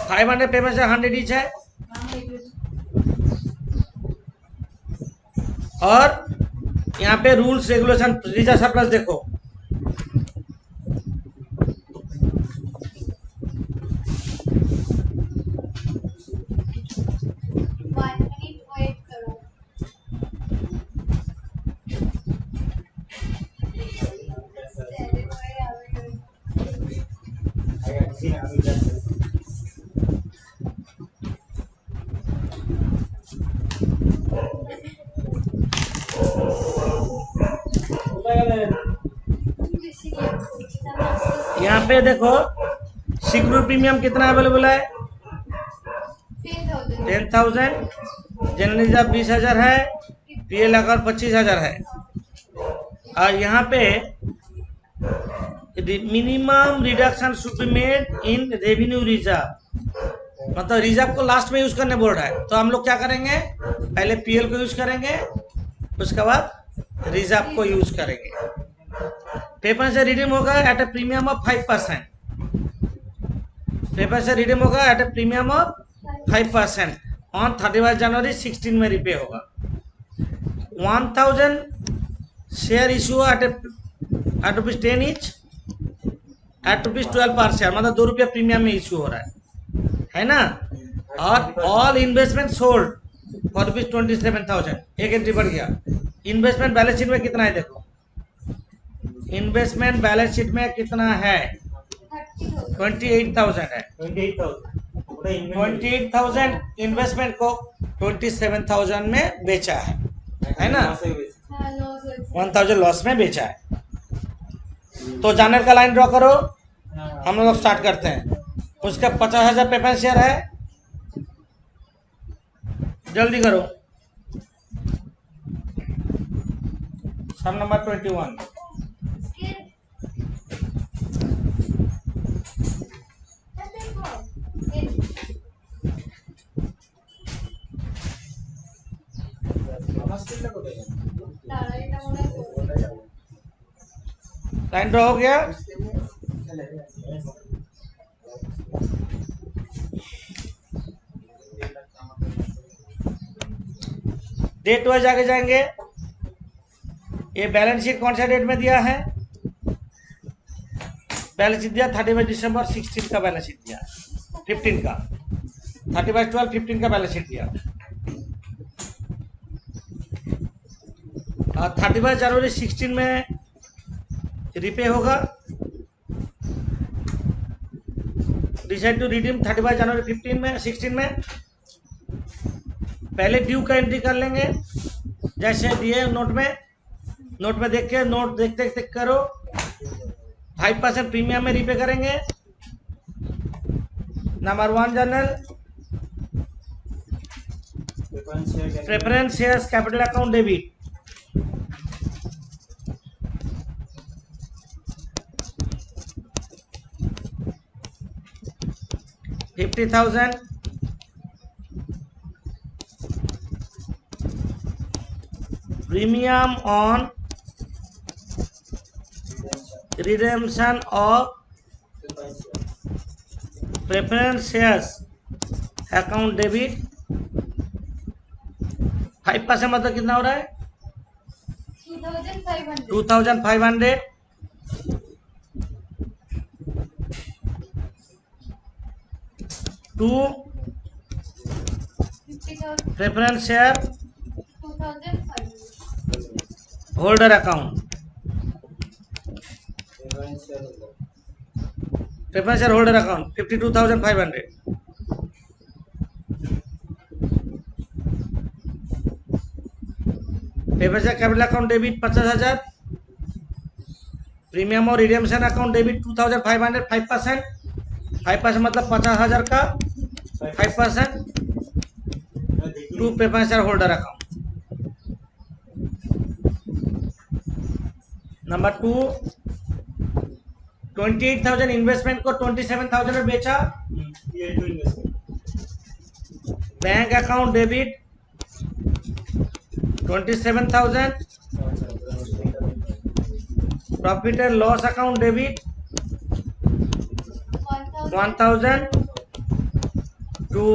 Speaker 1: $500 payment से 100 each है। और यहाँ पे रूल्स रेगुलेशन रिजर्व सरप्लस देखो, यहाँ पे देखो सिक्योरिटी प्रीमियम कितना अवेलेबल है? 10,000, जनरल रिजर्व 20,000 है, पीएल अकाउंट 25,000 है। और यहाँ पे minimum reduction should be made in revenue reserve, मतलब रिजर्व को लास्ट में यूज करने बोल रहा है। तो हम लोग क्या करेंगे? पहले पीएल को यूज करेंगे, उसके बाद रिजर्व को यूज करेंगे। पेपर से रिडीम होगा at a premium of 5%। Paper से रिडीम होगा at a premium of 5% on 31 जनवरी 16 में रिपे होगा। 1,000 share issue at ₹10 each at ₹12 per share, मतलब ₹2 प्रीमियम में इशू हो रहा है ना। और ऑल इन्वेस्टमेंट सोल्ड फॉर ₹27,000, एक एंट्री बढ़ गया। इन्वेस्टमेंट बैलेंस शीट में कितना है देखो, इन्वेस्टमेंट बैलेंस शीट में कितना है? 28,000 है। 28,000 इन्वेस्टमेंट को 27,000 में बेचा है ना, 1,000 लॉस में बेचा है। तो जानर का लाइन ड्रॉ करो, हम लोग स्टार्ट करते हैं। उसका 50,000 प्रेफरेंस शेयर है, जल्दी करो। सम नंबर 21। लाइन ड्रॉ हो गया। डेट वाइज आगे जाएंगे। ये बैलेंस शीट कौन सा डेट में दिया है? बैलेंस शीट दिया 31 दिसंबर 16 का बैलेंस शीट दिया, 15 का 31/12/15 का बैलेंस शीट दिया। 31 जनवरी 16 में रिपे होगा। डिसाइड टू रिडीम 31 जनवरी 15 में 16 में। पहले ड्यू का एंट्री कर लेंगे जैसे दिए नोट में देख के, नोट देखते देखते करो। 5% प्रीमियम में रिपे करेंगे। Number 1 journal preference shares capital account debit, $50,000। Premium on redemption of preference shares account debit 5% मतलब कितना हो रहा है?
Speaker 3: 2500
Speaker 1: 2500। To
Speaker 3: 50,000
Speaker 1: preference share
Speaker 3: 2500
Speaker 1: holder account, preference share holder account 52,500। preference share capital account debit 50,000। Premium और redemption account debit 2,500 5% मतलब 50,000 का 5% to preference share holder account. Number 2 28,000 investment को 27,000 में बेचा। Bank account debit 27,000। Profit and loss account debit 1,000 to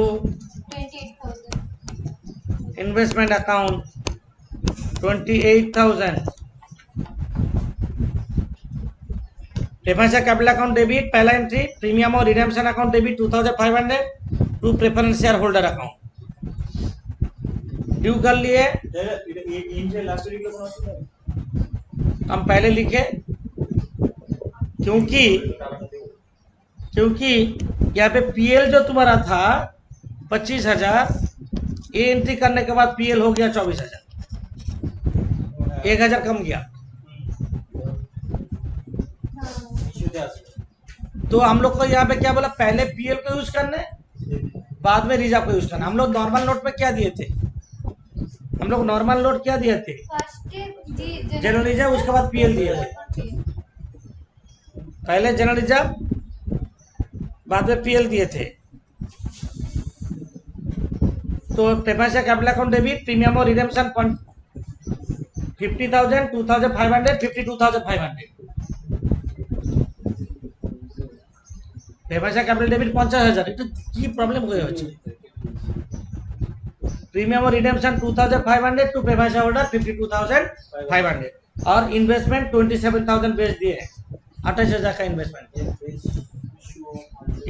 Speaker 3: 28,000
Speaker 1: investment account 28,000। Preference capital account debit पहला entry, premium और redemption account debit 2,500 to preference share holder account. Due कर लिए, हम पहले लिखे क्योंकि यहाँ पे पीएल जो तुम्हारा था 25,000, ये एंट्री करने के बाद पीएल हो गया 24,000, 1,000 कम गया। तो हम लोग को यहाँ पे क्या बोला, पहले पीएल को यूज करने बाद में रिजर्व को यूज करना। हम लोग नॉर्मल नोट में क्या दिए थे? हम लोग नॉर्मल नोट क्या दिए थे? जनरल रिजर्व, उसके बाद पीएल दिए थे। पहले जनरल रिजर्व बाद में पीएल दिए थे। तो preference capital account debit premium और रिडेम्पशन 50,000 2,500 52,500। Preference capital debit 50,000। এটা কি প্রবলেম হয়ে হচ্ছে? प्रीमियम और रिडेम्पशन 2,500 टू प्रेफरेंस होल्डर 52,500 और इन्वेस्टमेंट 27,000 बेच दिए, 28,000 का इन्वेस्टमेंट।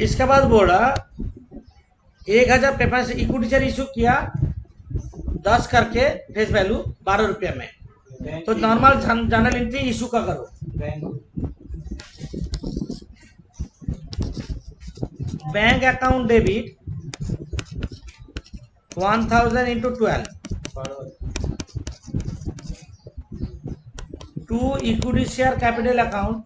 Speaker 1: इसके बाद बोला 1,000 प्रेफरेंस इक्विटी शेयर इशू किया 10 करके फेस वैल्यू 12 रुपये में। तो नॉर्मल जनरल एंट्री इशू का करो। Bank account debit 1,000 into 12 to equity share capital account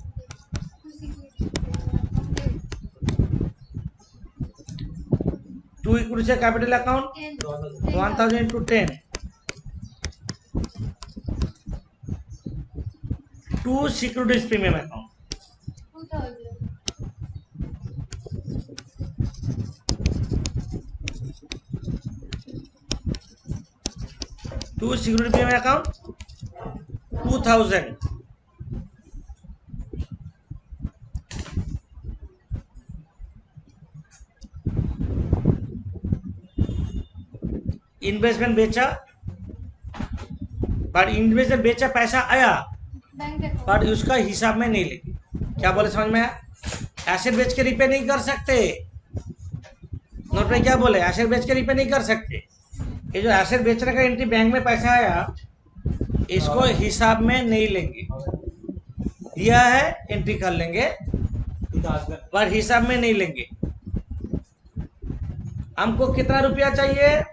Speaker 1: 2 equity share capital account 1,000 into 10 2 securities premium account
Speaker 3: 2,000
Speaker 1: 2 security premium account 2,000। Investment बेचा पर इनमें से बेचा पैसा आया
Speaker 3: बैंक अकाउंट
Speaker 1: पर उसका हिसाब में नहीं लेंगे। क्या बोले समझ में आया? एसेट बेच के रिपे नहीं कर सकते। नोट में क्या बोले? एसेट बेच के रिपे नहीं कर सकते। ये जो एसेट बेचने का एंट्री बैंक में पैसा आया इसको हिसाब में नहीं लेंगे। दिया है एंट्री कर लेंगे पर हिसाब में नहीं लेंगे। हमको कितना रुपया चाहिए?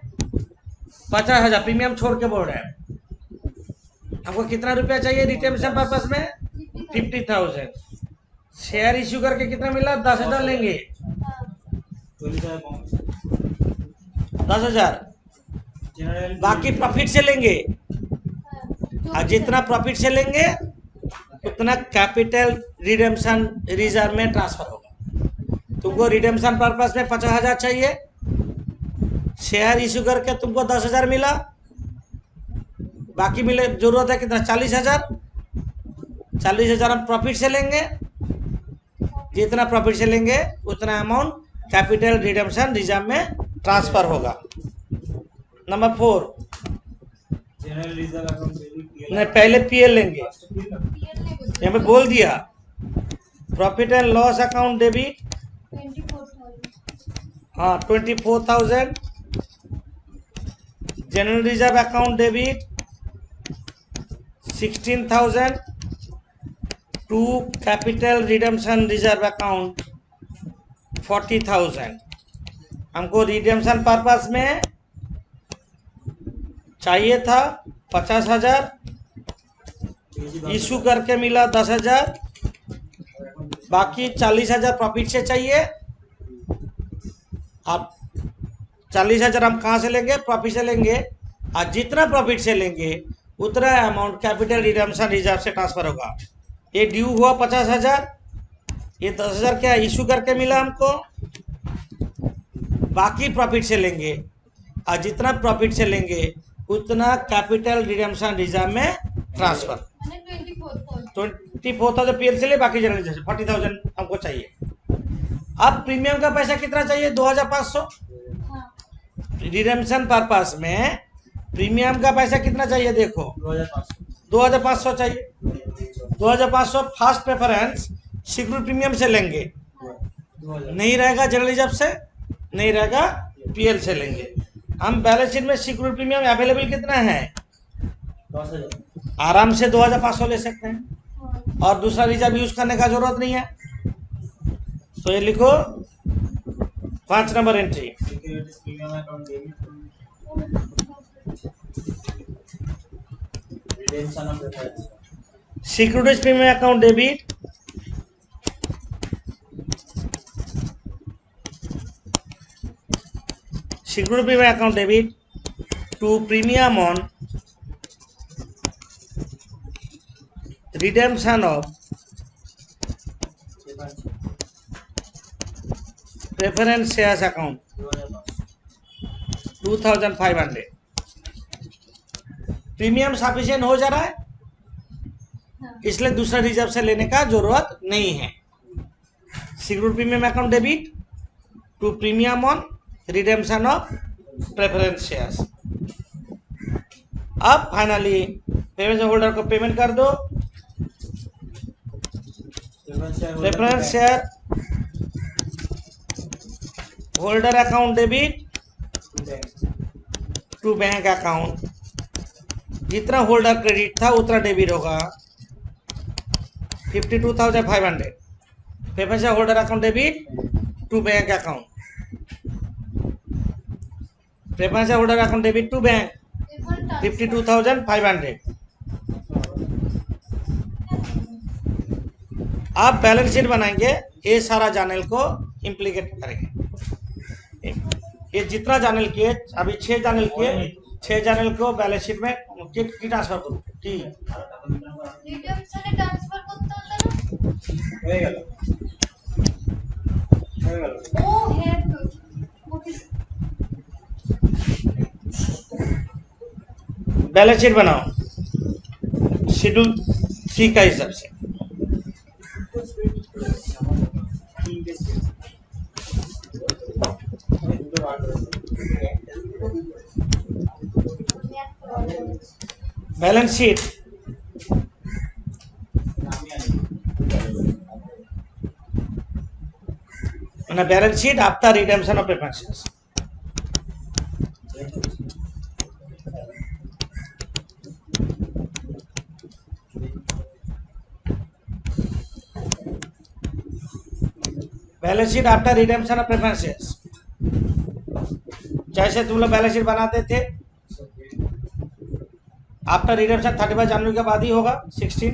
Speaker 1: 50,000 प्रीमियम छोड़ के बोल रहे हैं। हमको कितना रुपया चाहिए रिटेंशन पर्पस में? 50,000। शेयर इश्यू करके कितना मिला? 10,000 लेंगे। 10,000 बाकी प्रॉफिट से लेंगे और जितना प्रॉफिट से लेंगे उतना कैपिटल रिडेम्पशन रिजर्व में ट्रांसफर होगा। तुमको रिडेम्पशन पर्पस में 50,000 चाहिए, शेयर इश्यू करके तुमको 10,000 मिला, बाकी मिले जरूरत है कितना? 40,000। 40,000 हम प्रॉफिट से लेंगे, जितना प्रॉफिट से लेंगे उतना अमाउंट कैपिटल रिडेम्पशन रिजर्व में ट्रांसफर होगा। नंबर 4,
Speaker 2: जनरल रिजर्व अकाउंट
Speaker 1: नहीं पहले पीएल लेंगे। यहाँ पे बोल दिया profit and loss account debit
Speaker 3: 24,000
Speaker 1: हाँ 24,000। General reserve account debit 16,000 to capital redemption reserve account 40,000। हमको रिडेम्पशन पर्पस में चाहिए था 50,000, इशू करके मिला 10,000, बाकी 40,000 प्रॉफिट से चाहिए। अब 40,000 हम कहाँ से लेंगे? प्रॉफिट से लेंगे और जितना प्रॉफिट से लेंगे उतना अमाउंट कैपिटल रिडेम्पशन रिजर्व से ट्रांसफर होगा। ये ड्यू हुआ 50,000, ये 10,000 क्या इशू करके मिला हमको, बाकी प्रॉफिट से लेंगे और जितना प्रॉफिट से लेंगे उतना कैपिटल रिडेम्पशन रिजर्व में ट्रांसफर।
Speaker 3: मैंने 24,000
Speaker 1: 24,000 पीएल से ले, बाकी जनरल जैसे 40,000 हमको चाहिए। अब प्रीमियम का पैसा कितना चाहिए? 2,500।
Speaker 3: हाँ
Speaker 1: रिडेम्पशन पर्पस में प्रीमियम का पैसा कितना चाहिए? देखो 2,500 चाहिए। 2,500 फास्ट प्रेफरेंस सिक्योरिटी प्रीमियम से लेंगे, नहीं रहेगा जनरल रिजर्व से, नहीं रहेगा पीएल से लेंगे। हम बैलेंस शीट में सिक्योरिटी प्रीमियम अवेलेबल कितना है?
Speaker 2: 10,000
Speaker 1: आराम से 2,500 ले सकते हैं
Speaker 3: हाँ
Speaker 1: और दूसरा रिजर्व यूज करने का जरूरत नहीं है। तो ये लिखो 5 number entry.
Speaker 2: Securities premium account debit redemption of preference
Speaker 1: securities premium account debit security premium account debit to premium on redemption of preference shares account 2,500। Premium sufficient हो जा रहा है, इसलिए दूसरा रिजर्व से लेने का जरूरत नहीं है। Security premium account debit to premium on redemption of preference shares. अब फाइनली प्रेफरेंस होल्डर को पेमेंट कर दो। Preference share holder account debit to bank account. जितना होल्डर क्रेडिट था उतना डेबिट होगा 52,500। Preference share holder account debit to bank account. Preference share holder account debit to bank 52,500। आप balance sheet बनाएंगे, ये सारा चैनल को इम्प्लीकेट करेंगे। ये जितना चैनल किए अभी 6 चैनल किए, 6 चैनल को बैलेंस शीट में की ट्रांसफर करो। ठीक
Speaker 3: রিডেম্পশনে ট্রান্সফার করতে হলো না?
Speaker 2: হয়ে গেল
Speaker 3: ও হ্যাঁ তো ওকে
Speaker 1: बैलेंस शीट बनाओ शेड्यूल 3 का हिसाब से। बैलेंस शीट मैंने balance sheet after redemption of preference shares. Balance sheet after redemption of preference shares, जैसे तुम लोग बैलेंस शीट बनाते थे आफ्टर रिडेम्पशन 31 जनवरी के बाद ही होगा 16।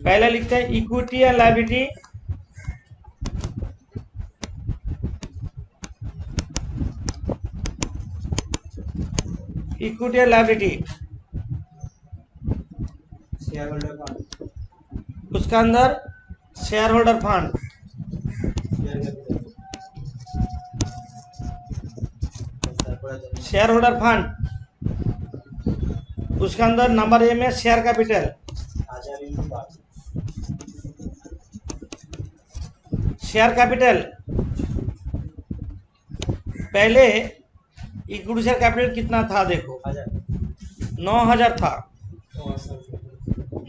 Speaker 1: पहले लिखते हैं equity and liability, equity and liability,
Speaker 2: share holder fund,
Speaker 1: उसका अंदर share holder fund, share holder fund, उसके अंदर नंबर ए में शेयर कैपिटल, शेयर कैपिटल पहले इक्विटी शेयर कैपिटल कितना था देखो 9,000 था,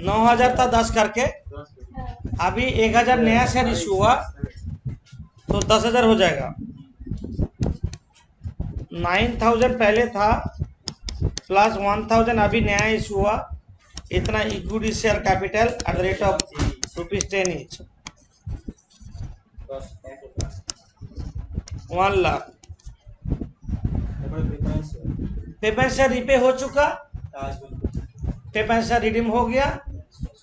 Speaker 1: 9,000 था 10 करके, अभी 1,000 नया शेयर इशू हुआ तो 10,000 हो जाएगा। 9,000 पहले था प्लस 1,000 अभी नया इशू हुआ, इतना equity share capital at the rate of ₹10 each, 1 lakh. Preference share repay हो चुका, प्रेफरेंस शेयर रिडीम हो गया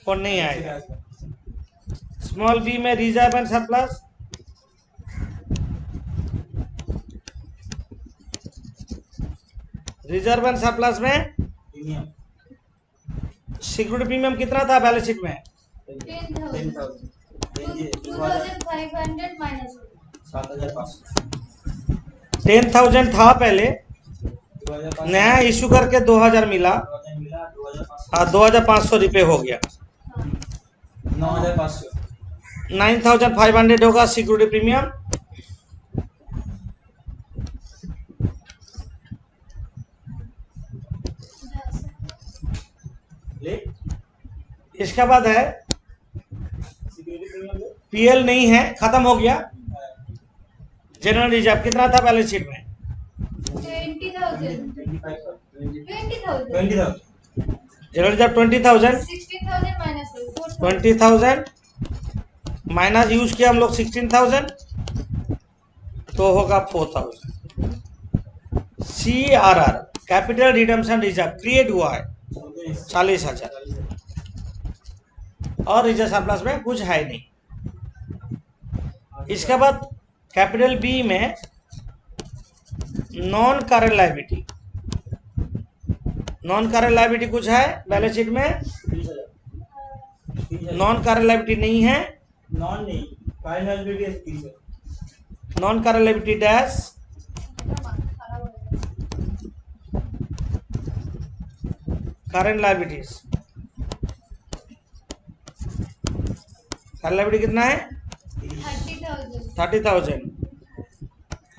Speaker 1: और नहीं आएगा। स्मॉल बी में reserve and surplus, reserve and surplus में सिक्योरिटी प्रीमियम कितना था बैलेंस शीट में
Speaker 3: 10,000 2,500 माइनस
Speaker 1: 10,000 था पहले, नया इशू करके 2,000 मिला और 2,500 रुपये हो गया, 9,500 होगा सिक्योरिटी प्रीमियम। इसके बाद है पीएल नहीं है, खत्म हो गया। जनरल रिजर्व कितना था बैलेंस शीट में
Speaker 3: 20,000
Speaker 1: general reserve 20,000,
Speaker 3: 16,000 minus
Speaker 1: 20,000 minus use किया हम लोग 16,000 तो होगा 4,000। CRR capital redemption reserve create हुआ है 40,000 और रिजर्व सरप्लस में कुछ है नहीं। इसके बाद कैपिटल बी में non current liability, non current liability कुछ है बैलेंस शीट में, नॉन करेंट लायबिलिटी नहीं है,
Speaker 2: नॉन नहीं फाइनल लायबिलिटी है
Speaker 1: non current liability dash current liabilities, current liability कितना है 30,000।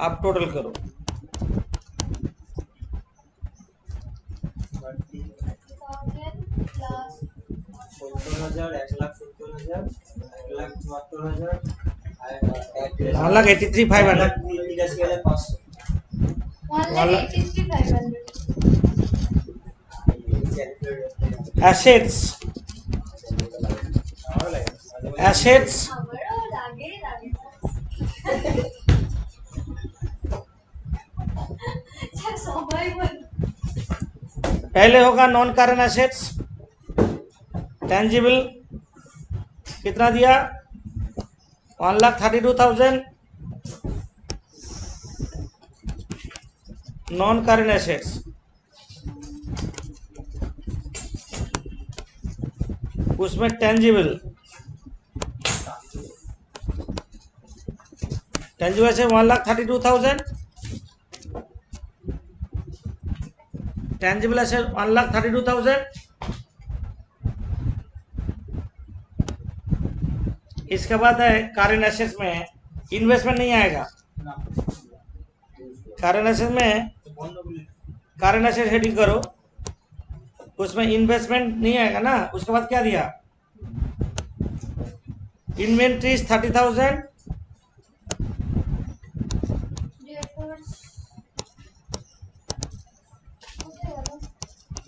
Speaker 1: आप टोटल करो
Speaker 2: 70,000 1,70,000 1,74,000
Speaker 1: 1,83,500 assets, assets पहले होगा नॉन करेंट एसेट्स, टेंजिबल कितना दिया 1,32,000 नॉन करेंट एसेट्स, उसमें टेंजिबल से 1,32,000, टेंजिबल से 1,32,000। इसके बाद है करेंट एसेट्स में इन्वेस्टमेंट नहीं आएगा, करेंट एसेट्स में करेंट एसेट हेडिंग करो उसमें इन्वेस्टमेंट नहीं आएगा ना। उसके बाद क्या दिया, inventories 30,000,
Speaker 3: debtors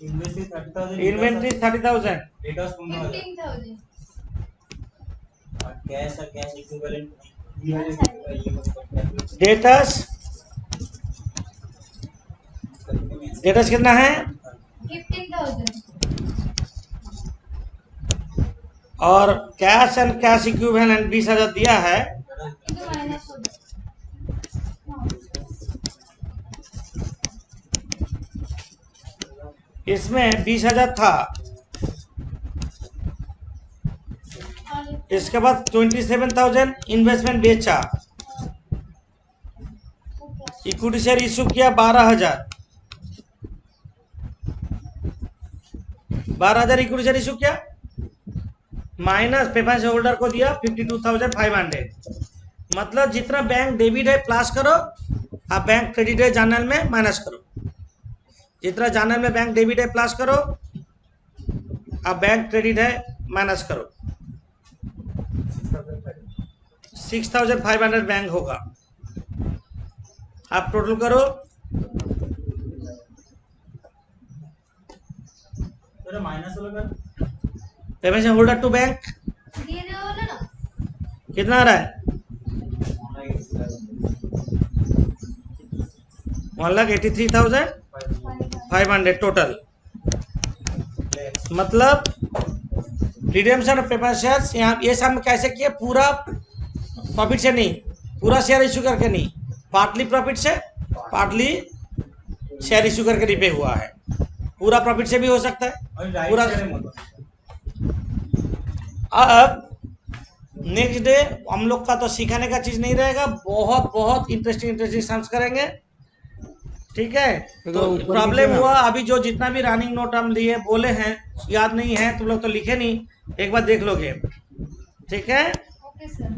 Speaker 2: investment 30,000
Speaker 1: inventories 30,000,
Speaker 2: data 15,000
Speaker 3: 15,000
Speaker 2: और कैश इक्विवेलेंट
Speaker 1: डेटर्स डेटर्स कितना है,
Speaker 3: 15,000
Speaker 1: और कैश एंड कैश इक्विवेलेंट 20,000 दिया है।
Speaker 3: ಇದು ಮೈನಸ್ ಹೋದ
Speaker 1: इसमें 20,000 था,
Speaker 3: और
Speaker 1: इसके बाद 27,000 इन्वेस्टमेंट बेचा, इक्विटी शेयर इशू किया 12,000 इक्विटी शेयर इशू किया, माइनस प्रेफरेंस होल्डर को दिया 52,500। मतलब जितना बैंक डेबिट है प्लस करो, आप बैंक क्रेडिट है जर्नल में माइनस करो, जितना जर्नल में बैंक डेबिट है प्लस करो, आप बैंक क्रेडिट है माइनस करो। 6,500 बैंक होगा, आप टोटल करो।
Speaker 2: तेरा माइनस वाला कर
Speaker 1: पेमेंट होल्डर टू बैंक
Speaker 3: দিয়ে দেওয়া হলো না
Speaker 1: कितना आ रहा है, 1,83,500 टोटल। मतलब रिडेम्पशन ऑफ प्रेफरेंस शेयर्स यहाँ ये सब में कैसे किए, पूरा प्रॉफिट से नहीं, पूरा शेयर इशू करके नहीं, पार्टली प्रॉफिट से, पार्टली शेयर इशू करके रिपे हुआ है। पूरा प्रॉफिट से भी हो सकता है
Speaker 2: और
Speaker 1: पूरा।
Speaker 2: राइट शेयर मतलब
Speaker 1: अब नेक्स्ट डे हम लोग का तो सिखाने का चीज नहीं रहेगा, बहुत बहुत इंटरेस्टिंग सम्स करेंगे, ठीक है।
Speaker 6: तो
Speaker 1: तो
Speaker 6: ऊपर
Speaker 1: प्रॉब्लम
Speaker 6: नीचे ना।
Speaker 1: हुआ, अभी जो जितना भी रनिंग नोट हम लिए बोले हैं याद नहीं है, तुम लोग तो लिखे नहीं, एक बार देख लोगे, ठीक है।
Speaker 3: Okay sir